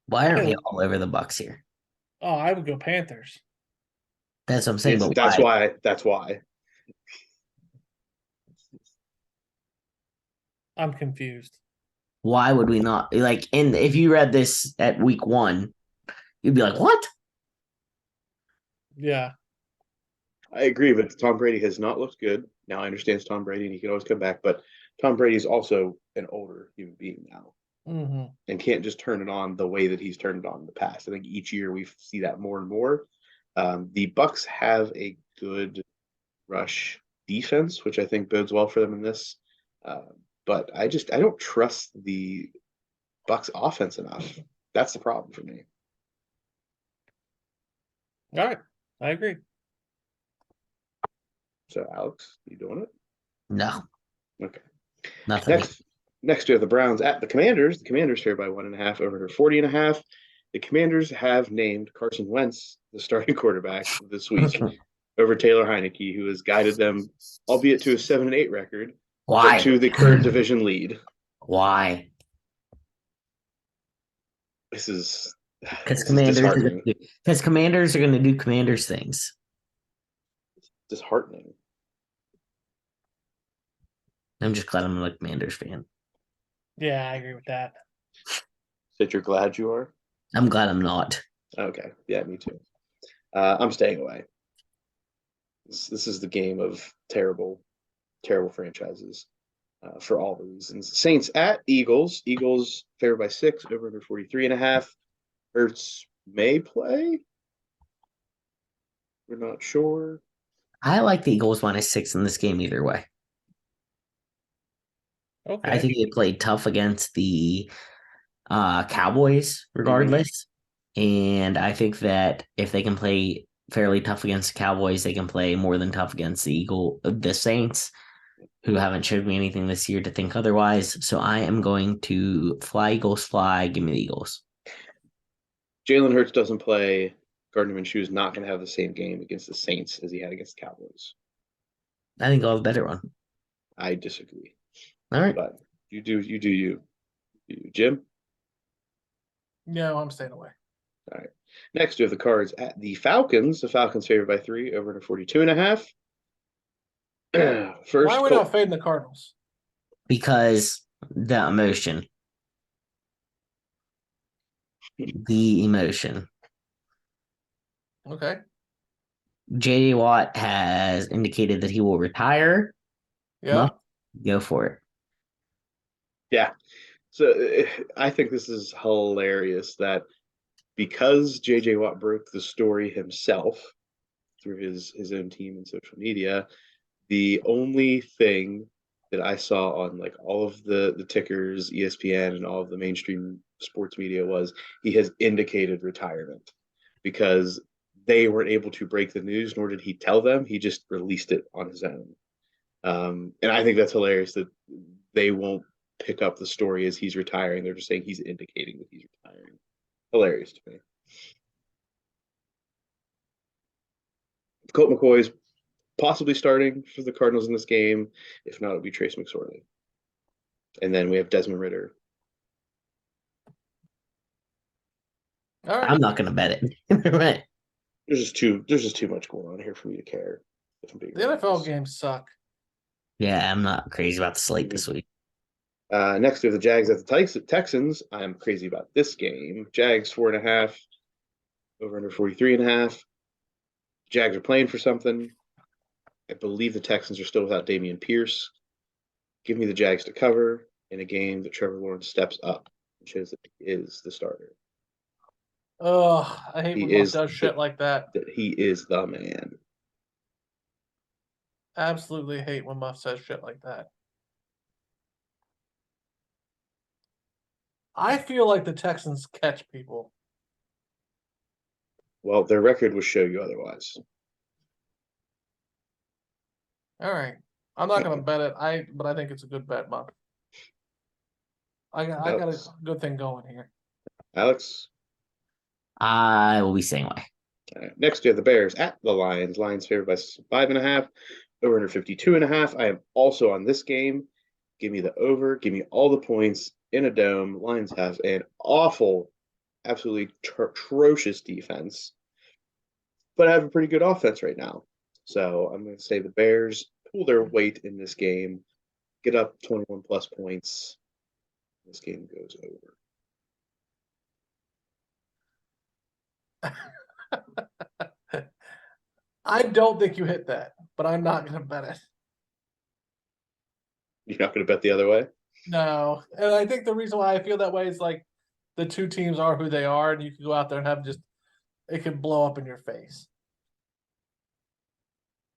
Why are we all over the Bucks here? Oh, I would go Panthers. That's what I'm saying. Yes, But that's why? why. That's why. I'm confused. Why would we not like? And if you read this at week 1, you'd be like, "What?" Yeah. I agree, but Tom Brady has not looked good. Now I understand it's Tom Brady and he can always come back, but Tom Brady is also an older human being now Mm-hmm. and can't just turn it on the way that he's turned it on in the past. I think each year we see that more and more. The Bucks have a good rush defense, which I think bodes well for them in this. But I don't trust the Bucks offense enough. That's the problem for me. All right. I agree. So Alex, you doing it? No, Okay. nothing. Next we have the Browns at the Commanders. The Commanders favored by 1.5, over 40.5. The Commanders have named Carson Wentz the starting quarterback this week over Taylor Heineke, who has guided them, albeit to a 7-8 record, Why? but to the current division lead. Why? This is Because disheartening. Commanders are going to do Commanders things. Disheartening. I'm just glad I'm a Commanders fan. Yeah, I agree with that. That you're glad you are? I'm glad I'm not. Okay. Yeah, me too. I'm staying away. This is the game of terrible, terrible franchises for all the reasons. Saints at Eagles. Eagles favored by 6, over under 43.5. Hurts may play. We're not sure. I like the Eagles -6 in this game either way. Okay. I think they played tough against the Cowboys regardless. And I think that if they can play fairly tough against the Cowboys, they can play more than tough against the Saints, who haven't showed me anything this year to think otherwise. So I am going to fly, Eagles, fly. Give me the Eagles. Jalen Hurts doesn't play. Gardner Minshew is not going to have the same game against the Saints as he had against the Cowboys. I think I'll have a better one. I disagree. All right. But you do you. Jim? No, I'm staying away. All right. Next, we have the Cards at the Falcons. The Falcons favored by 3, over under 42.5. First, Why are we not fading the Cardinals? Because the emotion. The emotion. Okay. J.D. Watt has indicated that he will retire. Yeah. Muff, go for it. Yeah. So I think this is hilarious that because J.J. Watt broke the story himself through his own team and social media, the only thing that I saw on like all of the tickers, ESPN, and all of the mainstream sports media was he has indicated retirement because they weren't able to break the news, nor did he tell them. He just released it on his own. And I think that's hilarious that they won't pick up the story as he's retiring. They're just saying he's indicating that he's retiring. Hilarious to me. Colt McCoy's possibly starting for the Cardinals in this game. If not, it'll be Trace McSorley. And then we have Desmond Ritter. All right. I'm not gonna bet it. Right. There's just too much going on here for me to care. The NFL games suck. Yeah, I'm not crazy about the slate this week. Next we have the Jags at the Texans. I'm crazy about this game. Jags 4.5, over under 43.5. Jags are playing for something. I believe the Texans are still without Dameon Pierce. Give me the Jags to cover in a game that Trevor Lawrence steps up and shows that he is the starter. Oh, I hate He when Muff is does shit like that. That he is the man. Absolutely hate when Muff says shit like that. I feel like the Texans catch people. Well, their record will show you otherwise. All right. I'm not gonna bet it. But I think it's a good bet, Muff. I got a good thing going here. Alex? I will be saying why. Next, we have the Bears at the Lions. Lions favored by 5.5, over under 52.5. I am also on this game. Give me the over. Give me all the points in a dome. Lions have an awful, absolutely atrocious defense, but I have a pretty good offense right now. So I'm going to say the Bears pull their weight in this game, get up 21 plus points. This game goes over. I don't think you hit that, but I'm not going to bet it. You're not going to bet the other way? No. And I think the reason why I feel that way is like the two teams are who they are, and you can go out there and have it can blow up in your face.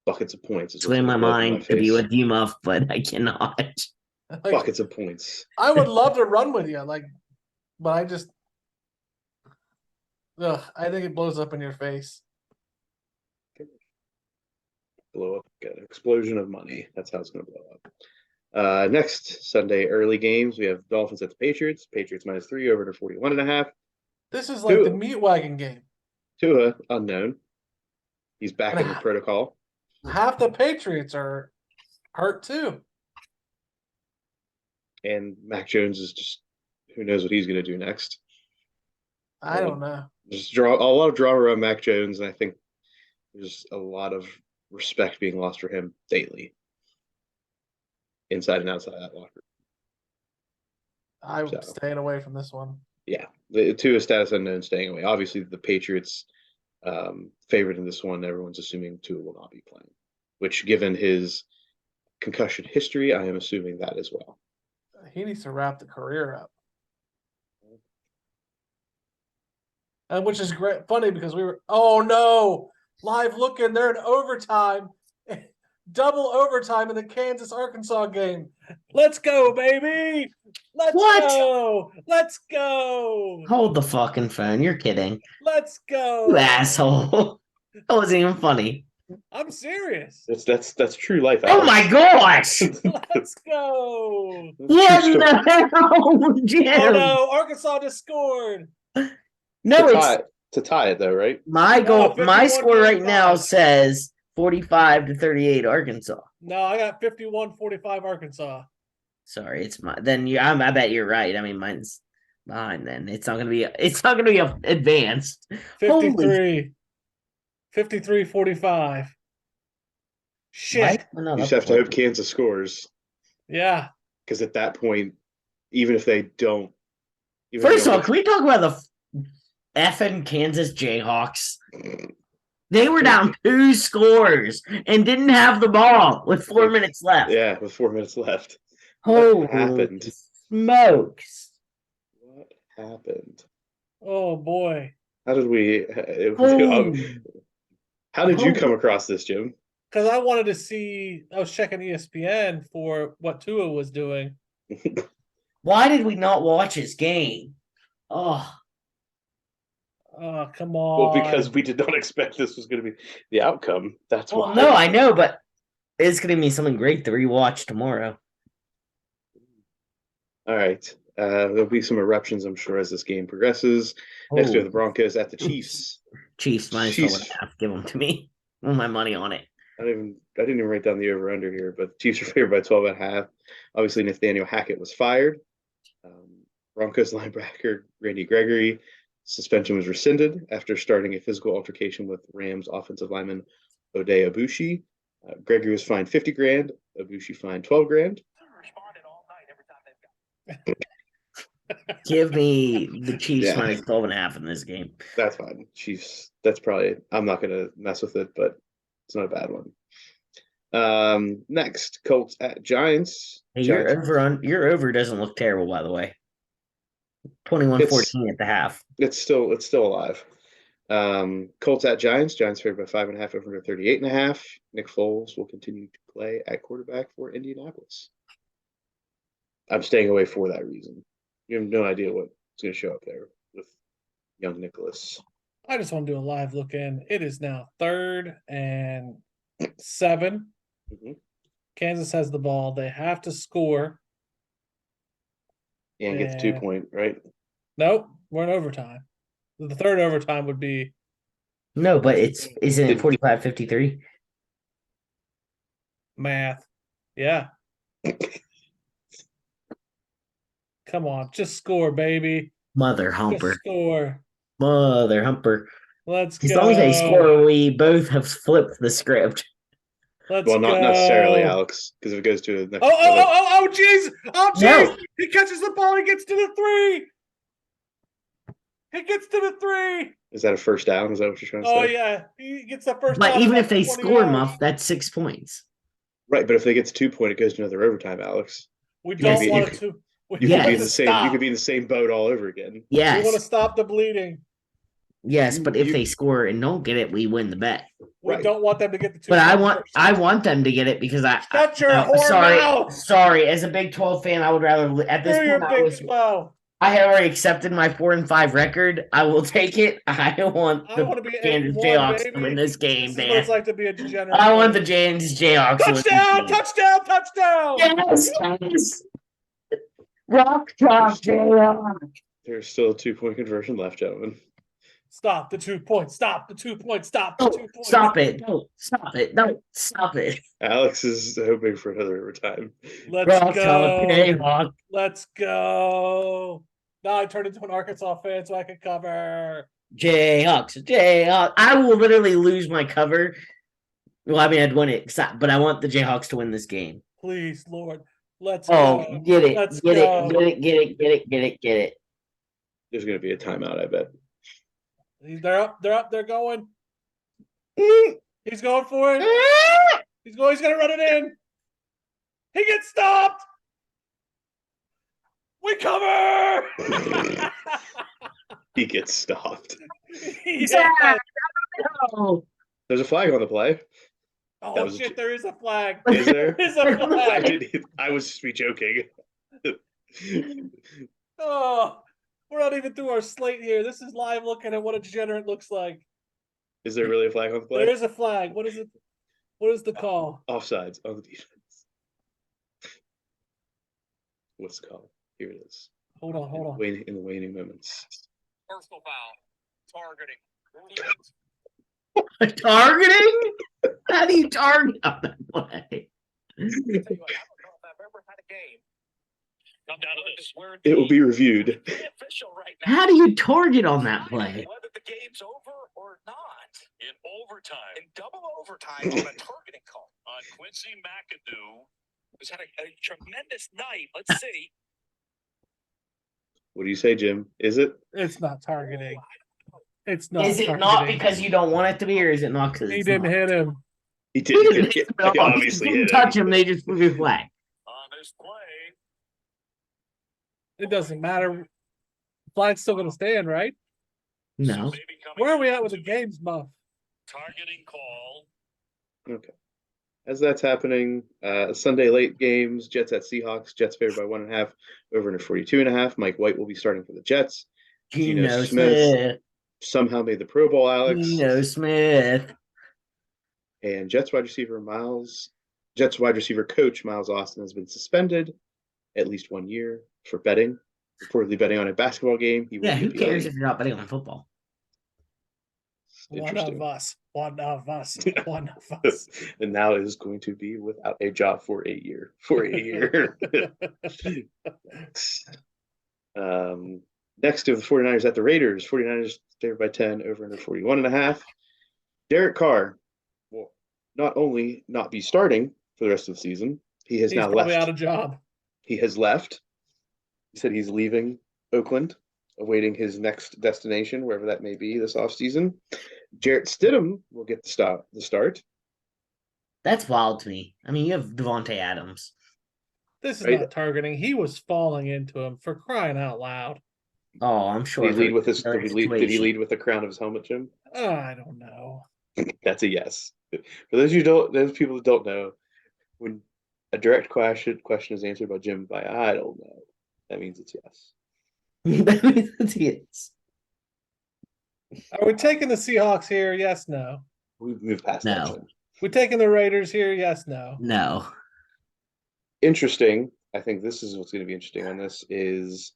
Buckets of points. It's in my mind to be with you, Muff, but I cannot. Like, buckets of points. I would love to run with you, but I just I think it blows up in your face. Blow up, got an explosion of money. That's how it's going to blow up. Next Sunday early games, we have Dolphins at the Patriots. Patriots -3, over to 41.5. This is like the meat wagon game. Tua, unknown. He's back in the protocol. Half the Patriots are hurt too. And Mac Jones is just, who knows what he's going to do next. I don't know. Just a lot of drama around Mac Jones, and I think there's a lot of respect being lost for him daily, inside and outside of that locker. I'm staying away from this one. Yeah, the Tua status unknown, staying away. Obviously, the Patriots favorite in this one. Everyone's assuming Tua will not be playing, which, given his concussion history, I am assuming that as well. He needs to wrap the career up. And which is funny because oh no, live looking, they're in overtime, double overtime in the Kansas-Arkansas game. Let's go, baby. Let's go. Let's go. Hold the fucking phone. You're kidding. Let's go. You asshole. That wasn't even funny. I'm serious. That's true life. Oh my gosh. Let's go. What the hell, Jim? Oh no, Arkansas just scored. No, to tie it though, right? My score right now says 45-38 Arkansas. No, I got 51-45 Arkansas. Sorry, it's my I bet you're right. I mean, mine's mine. Then it's not gonna be advanced. 53-45. Shit. You just have to hope Kansas scores. Yeah. Because at that point, even if they don't. First of all, can we talk about the effing Kansas Jayhawks? They were down 2 scores and didn't have the ball with 4 minutes left. Yeah, with 4 minutes left. What happened? Smokes. What happened? Oh boy. How did we? How did you come across this, Jim? Because I wanted to see. I was checking ESPN for what Tua was doing. Why did we not watch his game? Oh, Oh, come Well, because on. we did not expect this was going to be the outcome. That's well, why. no, I know, but it's gonna be something great to rewatch tomorrow. All right. There'll be some eruptions, I'm sure, as this game progresses. Next, we have the Broncos at the Chiefs. Chiefs minus 12 and Chiefs. a half. Give them to me. Want my money on it. I didn't even write down the over under here, but the Chiefs are favored by 12 and a half. Obviously, Nathaniel Hackett was fired. Broncos linebacker Randy Gregory suspension was rescinded after starting a physical altercation with Rams offensive lineman Ode Abushi. Gregory was fined 50 grand. Abushi fined 12 grand. Give me the Chiefs Yeah. minus 12 and a half in this game. That's fine. Chiefs. That's probably. I'm not going to mess with it, but it's not a bad one. Next, Colts at Giants. Hey, Giants. your over doesn't look terrible, by the way. 21-14 at the half. It's still alive. Colts at Giants. Giants favored by 5.5 over under 38.5. Nick Foles will continue to play at quarterback for Indianapolis. I'm staying away for that reason. You have no idea what's going to show up there with young Nicholas. I just want to do a live look in. It is now 3rd and 7. Mhm. Kansas has the ball. They have to score. And get the 2-point, right? Nope, we're in overtime. The third overtime would be No, but isn't it 45-53? math. Yeah. Come on, just score, baby. Mother Just humper. score. Mother humper. Let's As go. long as they score, we both have flipped the script. Let's Well, not go. necessarily, Alex, because if it goes to the next. Oh, jeez. Oh, jeez. No. He catches the ball. He gets to the 3. He gets to the 3. Is that a first down? Is that what you're trying to Oh, say? yeah. He gets the first But down even at if they 20 score, yards. Muff, that's 6 points. Right, but if they get to 2-point, it goes to another overtime, Alex. We Yes, don't you want could- it to. We You Yes. could want be it in to the same. You stop. could be in the same boat all over again. We want to Yes. stop the bleeding. Yes, but if you- they score and don't get it, we win the bet. We Right. don't want them to get the 2. But first. I want them to get it because Shut your whore mouth. sorry. As a Big 12 fan, I would rather at this Screw your point big 12. I had already accepted my 4-5 record. I will take it. I want I want to the be Kansas 8-1, Jayhawks to baby. win this game, This is what man. it's like to be a degenerate. I want fan. the Kansas Jayhawks to win this Touchdown! game. Touchdown! Touchdown! Yes. Rock Chalk Jayhawks. There's still a 2-point conversion left, gentlemen. Stop the 2 points. Stop the 2 points. Stop the 2 Oh, points. stop it. No, stop it. No, stop it. Alex is hoping for another overtime. Let's Rock Chalk go. Jayhawks. Let's go. Now I turned into an Arkansas fan so I can cover. Jayhawks. I will literally lose my cover. Well, I mean, I'd win it, but I want the Jayhawks to win this game. Please, Lord. Let's Oh, go. get it. Let's Get go. it. Get it. There's going to be a timeout, I bet. They're up. They're going. He's going for it. He's going to run it in. He gets stopped. We cover. He gets stopped. Yeah. Oh, There's a flag on the play. Oh was shit! There is a flag. Is there? There is a I, flag. I was just be joking. Oh, we're not even through our slate here. This is live looking at what a degenerate looks like. Is there really a flag on the play? There is a flag. What is it? What is the call? Offsides on the defense. What's the call? Here it is. Hold on. In the waning moments. Personal foul. Targeting. targeting? How do you target on that play? Tell you what, I don't know if I've ever had a game. Come down to this. Where It will be reviewed. official right now. How do you target on that play? Whether the game's over or not. In overtime. In double overtime on a targeting call. Quincy McAdoo has had a tremendous night. Let's see. What do you say, Jim? Is it? It's not targeting. It's not. Is it targeting. not because you don't want it to be, or is it not because He it's didn't not? hit him? He He didn't. didn't hit him at He all. obviously He didn't hit touch him. him. They just flew a flag. On this play. It doesn't matter. Flag's still gonna stand, right? No. Maybe coming Where are we at down with the to games, Muff? targeting call. Okay. as that's happening, Sunday late games, Jets at Seahawks, Jets favored by 1.5, over under 42.5. Mike White will be starting for the Jets. Geno Smith. Somehow made the Pro Bowl, Alex. Geno Smith. And Jets wide receiver coach Miles Austin has been suspended at least 1 year for betting, reportedly betting on a basketball game. He will Yeah, be who appealing. cares if you're not betting on football? One of us. One of us. And now is going to be without a job for a year. For a year. Next to the 49ers at the Raiders. 49ers favored by 10, over under 41.5. Derek Carr will not only not be starting for the rest of the season, he's now probably left. out of job. He has left. He said he's leaving Oakland, awaiting his next destination, wherever that may be this offseason. Jarrett Stidham will get the start. That's wild to me. I mean, you have Devontae Adams. This is Right. not targeting. He was falling into him, for crying out loud. Oh, I'm sure. Did he lead with his? Did Did he lead with the crown of his helmet, Jim? I don't know. That's a yes. For those people who don't know, when a direct question is answered by Jim by I don't know, that means it's yes. That means it's yes. Are we taking the Seahawks here? Yes, no. We've moved past No. that. Jim. We taking the Raiders here? Yes, no. No. Interesting. I think this is what's going to be interesting on this is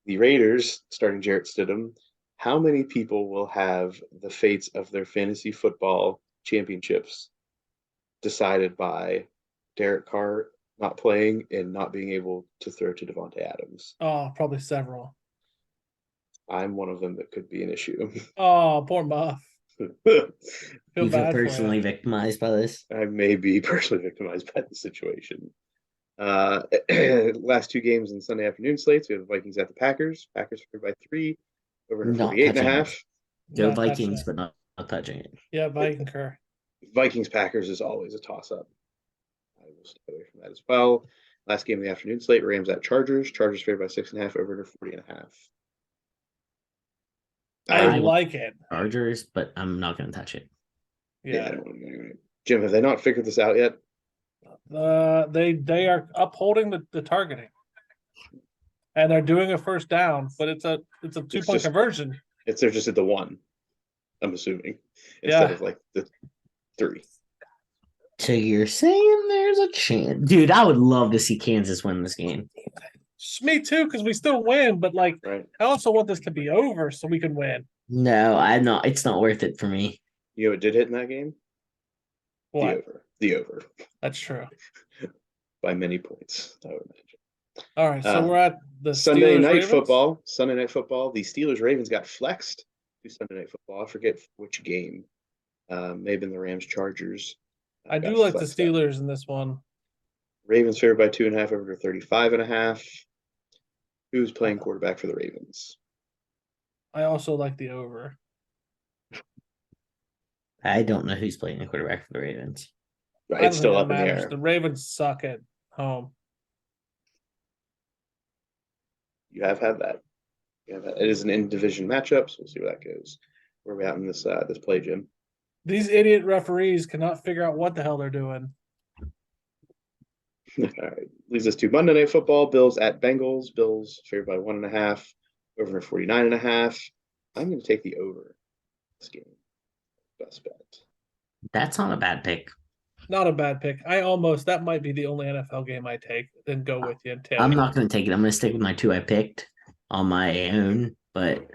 the Raiders starting Jarrett Stidham. How many people will have the fates of their fantasy football championships decided by Derek Carr not playing and not being able to throw to Devontae Adams? Oh, probably several. I'm one of them that could be an issue. Oh, poor Muff. Feel You feel bad for personally him. victimized by this? I may be personally victimized by the situation. Last two games in Sunday afternoon slates, we have the Vikings at the Packers. Packers favored by 3, over to Not 48.5. touching Go Not touching Vikings, it. but not touching it. Yeah, Viking Kerr. Vikings Packers is always a toss up. I will stay away from that as well. Last game of the afternoon slate, Rams at Chargers. Chargers favored by 6.5, over to 40.5. I like it. Chargers, but I'm not going to touch it. Yeah. Jim, have they not figured this out yet? They are upholding the targeting. And they're doing a first down, but it's a 2-point conversion. They're just at the 1, I'm assuming, instead of like the 3. So you're saying there's a chance. Dude, I would love to see Kansas win this game. Me too, because we still win, but like Right. I also want this to be over so we can win. No, I'm not. It's not worth it for me. You know what did hit in that game? What? The over. That's true. By many points, I would imagine. All right, so we're at the Sunday Steelers, night Ravens? football. Sunday night football. The Steelers Ravens got flexed to Sunday night football. I forget which game. May have been the Rams Chargers. I got do like the flexed out. Steelers in this one. Ravens favored by 2.5, over to 35.5. Who's playing quarterback for the Ravens? I also like the over. I don't know who's playing the quarterback for the Ravens. Right, I don't it's still think up that in the matters. air. The Ravens suck at home. You have had that. It is an in-division matchup, so we'll see where that goes. Where are we at in this play, Jim? These idiot referees cannot figure out what the hell they're doing. All right. Leads us to Monday Night Football. Bills at Bengals. Bills favored by 1.5, over to 49.5. I'm going to take the over this game. Best bet. That's not a bad pick. Not a bad pick. That might be the only NFL game I take. Then go with you and tell I'm you. not going to take it. I'm going to stick with my 2 I picked on my own. But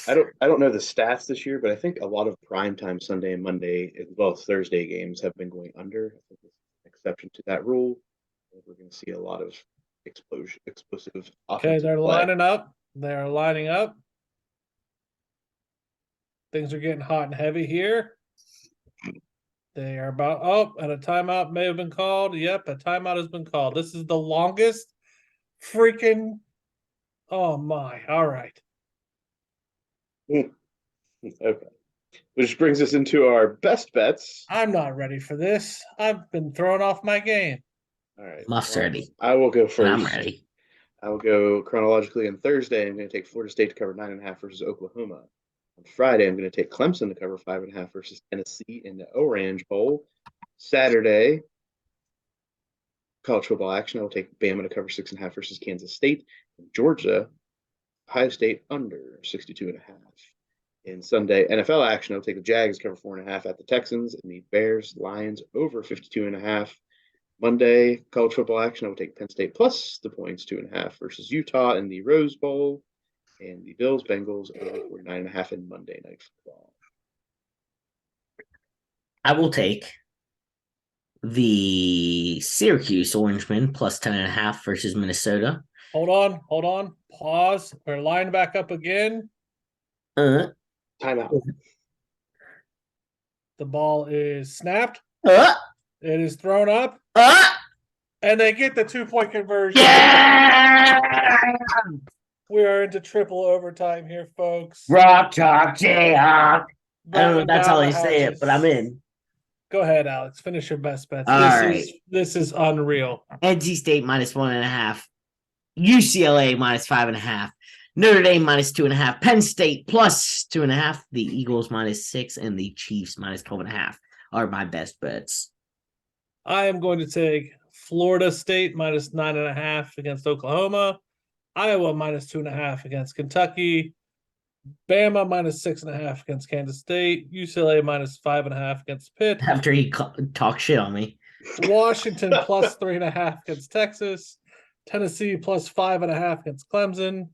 I don't know the stats this year, but I think a lot of primetime Sunday and Monday, as well as Thursday games, have been going under. I think there's an exception to that rule. We're going to see a lot of explosive. Okay, they're play. lining up. They're lining up. Things are getting hot and heavy here. They are and a timeout may have been called. Yep, a timeout has been called. This is the longest freaking. Oh my! All right. Okay. Which brings us into our best bets. I'm not ready for this. I've been thrown off my game. All right. Muff's ready. I will go And first. I'm ready. I will go chronologically on Thursday. I'm going to take Florida State to cover 9.5 versus Oklahoma. On Friday, I'm going to take Clemson to cover 5.5 versus Tennessee in the Orange Bowl. Saturday, college football action, I will take Bama to cover 6.5 versus Kansas State. Georgia, Ohio State under 62.5. In Sunday NFL action, I'll take the Jags cover 4.5 at the Texans, and the Bears Lions over 52.5. Monday college football action, I will take Penn State plus the points 2.5 versus Utah in the Rose Bowl, and the Bills Bengals over 49.5 in Monday Night Football. I will take the Syracuse Orangemen plus 10.5 versus Minnesota. Hold on. Pause. We're lined back up again. Uh, Timeout. The ball is snapped. uh, It is thrown up. uh, And they get the 2-point conversion. yeah! We are into triple overtime here, folks. Rock, chalk, Jayhawk. I don't know Batten if that's down how the they say it, but I'm hatches. in. Go ahead, Alex. Finish your best bets. All right. This is unreal. NC State minus 1.5. UCLA minus 5.5. Notre Dame minus 2.5. Penn State plus 2.5. The Eagles minus 6 and the Chiefs minus 12.5 are my best bets. I am going to take Florida State minus 9.5 against Oklahoma. Iowa minus 2.5 against Kentucky. Bama minus 6.5 against Kansas State. UCLA minus 5.5 against Pitt. After he talked shit on me. Washington plus 3.5 against Texas. Tennessee plus 5.5 against Clemson.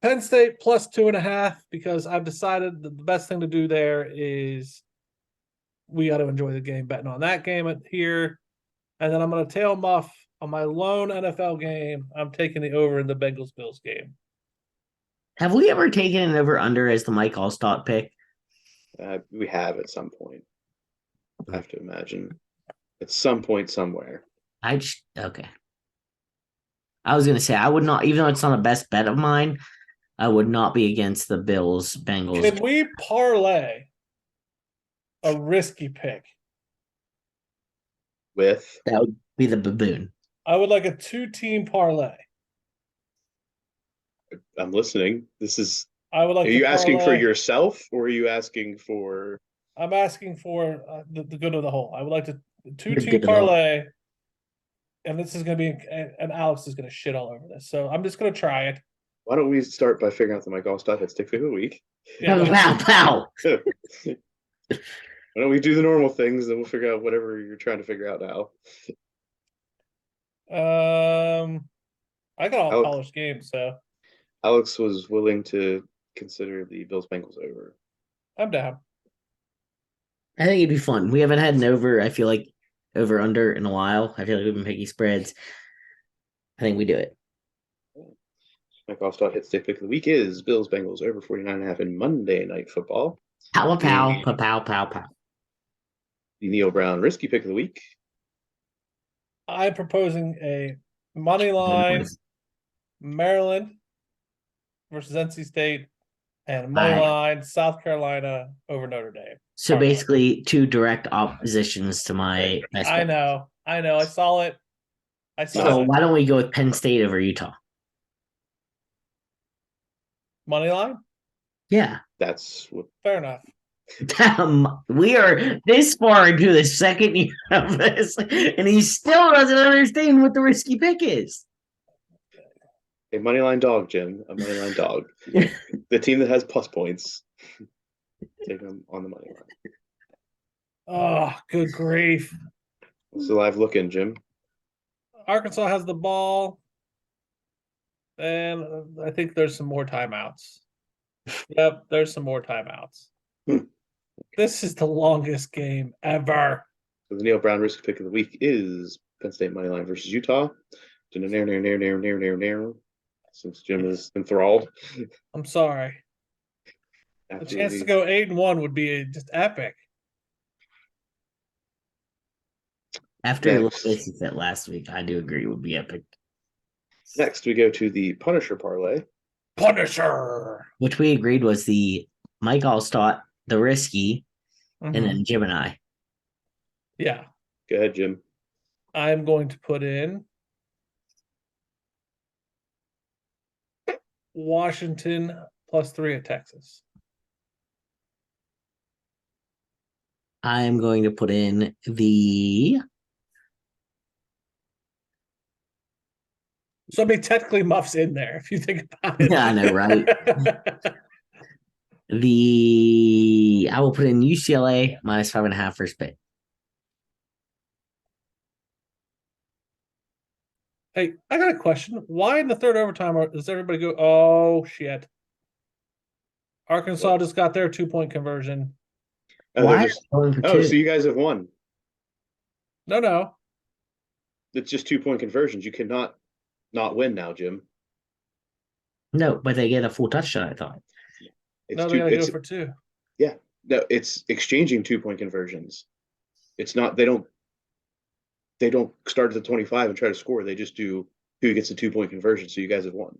Penn State plus 2.5 because I've decided that the best thing to do there is we got to enjoy the game betting on that game here. And then I'm going to tail Muff on my lone NFL game. I'm taking the over in the Bengals Bills game. Have we ever taken an over under as the Mike Allstott pick? We have at some point. I have to imagine. At some point somewhere. Okay. I was gonna say I would not, even though it's not a best bet of mine, I would not be against the Bills Bengals. Can we parlay a risky pick? With That would be the baboon. I would like a 2-team parlay. I'm listening. This is I would like. Are you asking for parlay. yourself or are you asking for I'm asking for the good of the whole. I would like to You're 2-team good of the whole. parlay, and this is going to be and Alex is going to shit all over this. So I'm just going to try it. why don't we start by figuring out the Mike Allstott head stick pick of the week? Yeah, Pow, pow. Why don't we do the normal things, then we'll figure out whatever you're trying to figure out now. I got all Alex- college games, so Alex was willing to consider the Bills Bengals over. I'm down. I think it'd be fun. We haven't had an over, I feel like, over under in a while. I feel like we've been picking spreads. I think we do it. Mike Allstott head stick pick of the week is Bills Bengals over 49.5 in Monday Night Football. Pow, pow, pow, pow, pow, pow. The Neil Brown risky pick of the week. I'm proposing a money line Maryland versus NC State and money line South Carolina over Notre Dame. So basically, two direct oppositions to my best I bet. know. I saw it. So why don't we go with Penn State over Utah? Money line? Yeah. That's what Fair enough. We are this far into the second year of this, and he still doesn't understand what the risky pick is. a moneyline dog, Jim. A moneyline dog. The team that has plus points. Take them on the money line. Oh, good grief. What's the live look in, Jim? Arkansas has the ball. And I think there's some more timeouts. Yep, there's some more timeouts. This is the longest game ever. So the Neil Brown risky pick of the week is Penn State moneyline versus Utah. Since Jim is enthralled. I'm sorry. The chance to go 8-1 would be just epic. After Next. this you said last week, I do agree would be epic. Next, we go to the Punisher parlay. Punisher. Which we agreed was the Mike Allstott, the risky, and then Jim and I. Yeah. Go ahead, Jim. I'm going to put in Washington +3 at Texas. I am going to put in the So I mean, technically, Muff's in there if you think about it. Yeah, I know, right? I will put in UCLA minus 5.5 first pick. Hey, I got a question. Why in the third overtime does everybody go, oh shit? Arkansas What? just got their 2-point conversion. Oh, Why they're are just, you going for oh, two? so you guys have won. No. It's just 2-point conversions. You cannot not win now, Jim. No, but they get a full touchdown, I thought. It's No, they two. gotta It's go for 2. no. It's exchanging 2-point conversions. It's not. They don't start at the 25 and try to score. They just do who gets the 2-point conversion. So you guys have won.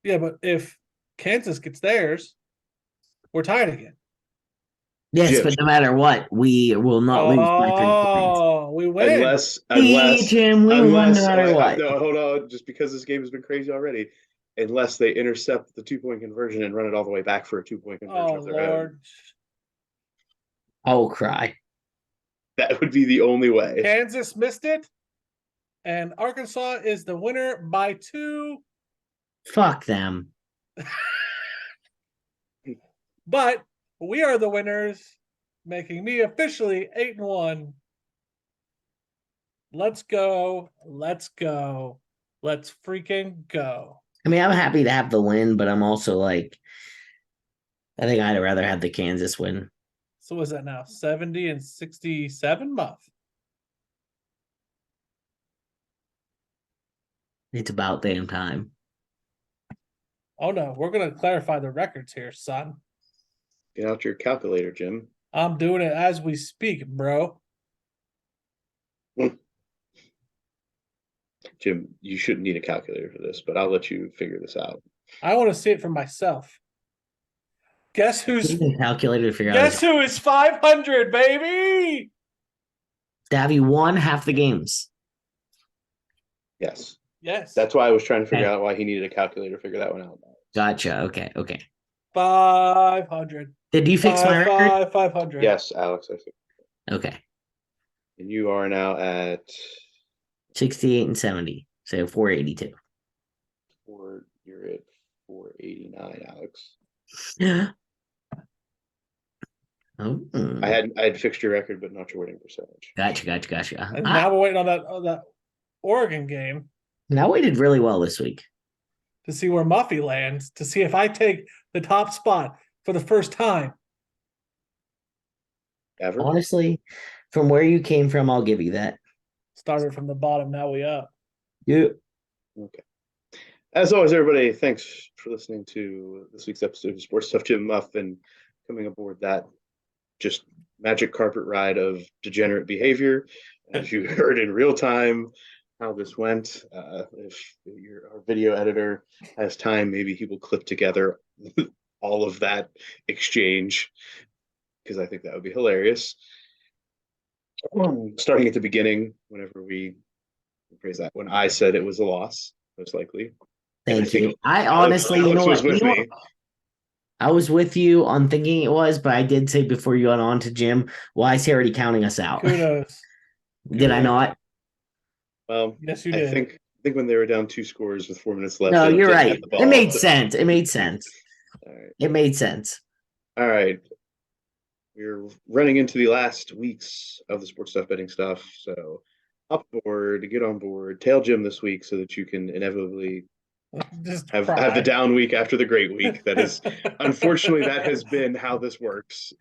Yeah, but if Kansas gets theirs, we're tied again. Yes, Jim. but no matter what, we will not lose by 3 points. Oh, we win. Unless Jim, we won no matter what. no, hold on, just because this game has been crazy already, unless they intercept the 2-point conversion and run it all the way back for a 2-point conversion Oh of their own. Lord. I'll cry. That would be the only way. Kansas missed it. And Arkansas is the winner by 2. Fuck them. But we are the winners, making me officially 8-1. Let's go. Let's go. Let's freaking go. I mean, I'm happy to have the win, but I'm also like, I think I'd rather have the Kansas win. So what's that now? 70 and 67, Muff. It's about damn time. Oh no, we're gonna clarify the records here, son. Get out your calculator, Jim. I'm doing it as we speak, bro. Jim, you shouldn't need a calculator for this, but I'll let you figure this out. I want to see it for myself. Guess who's Use a calculator to figure out. guess who is 500, baby? Have you won half the games? Yes. Yes. That's why I was trying to figure Okay. out why he needed a calculator to figure that one out. Gotcha. Okay. 500. Did you fix my record? 500. Yes, Alex, I think. Okay. And you are now at 68 and 70. So 482. you're at 489, Alex. Yeah. Oh, I had fixed your record, but not your winning percentage. Gotcha. And now we're waiting on that Oregon game Now we did really well this week. to see where Muffy lands, to see if I take the top spot for the first time. Ever? Honestly, from where you came from, I'll give you that. Started from the bottom, now we up. Yeah. Okay. As always, everybody, thanks for listening to this week's episode of Sports Stuff. Jim Muff and coming aboard that just magic carpet ride of degenerate behavior. As you heard in real time how this went. If our video editor has time, maybe he will clip together all of that exchange, because I think that would be hilarious. Starting at the beginning, whenever we phrase that, when I said it was a loss, most likely. Thank you. I Alex honestly, you know was what? with me. I was with you on thinking it was, but I did say before you got on to Jim, why is he already counting us out? Kudos. Did I not? Well, Yes, you I did. think when they were down 2 scores with 4 minutes left. No, they you're didn't right. have the ball. It made sense. It made sense. All right. It made sense. All right. We're running into the last weeks of the sports stuff betting stuff. So hop aboard, get on board, tail Jim this week so that you can inevitably Just have cry. the down week after the great week. That is, unfortunately, that has been how this works.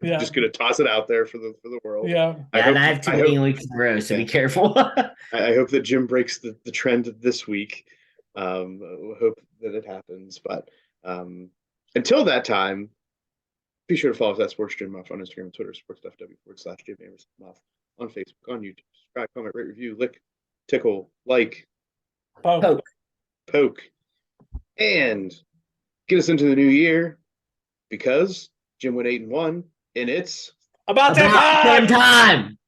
Yeah. Just going to toss it out there for the world. Yeah. And I have 2 million weeks in a row, so be careful. I hope that Jim breaks the trend this week. Hope that it happens. But until that time, be sure to follow us at Sports Jim Muff on Instagram and Twitter, sportsstuff.w/Jim_Muff on Facebook, on YouTube. Subscribe, comment, rate, review, lick, tickle, like, Poke. poke, and get us into the new year, because Jim went 8-1, and it's About that About time. damn time.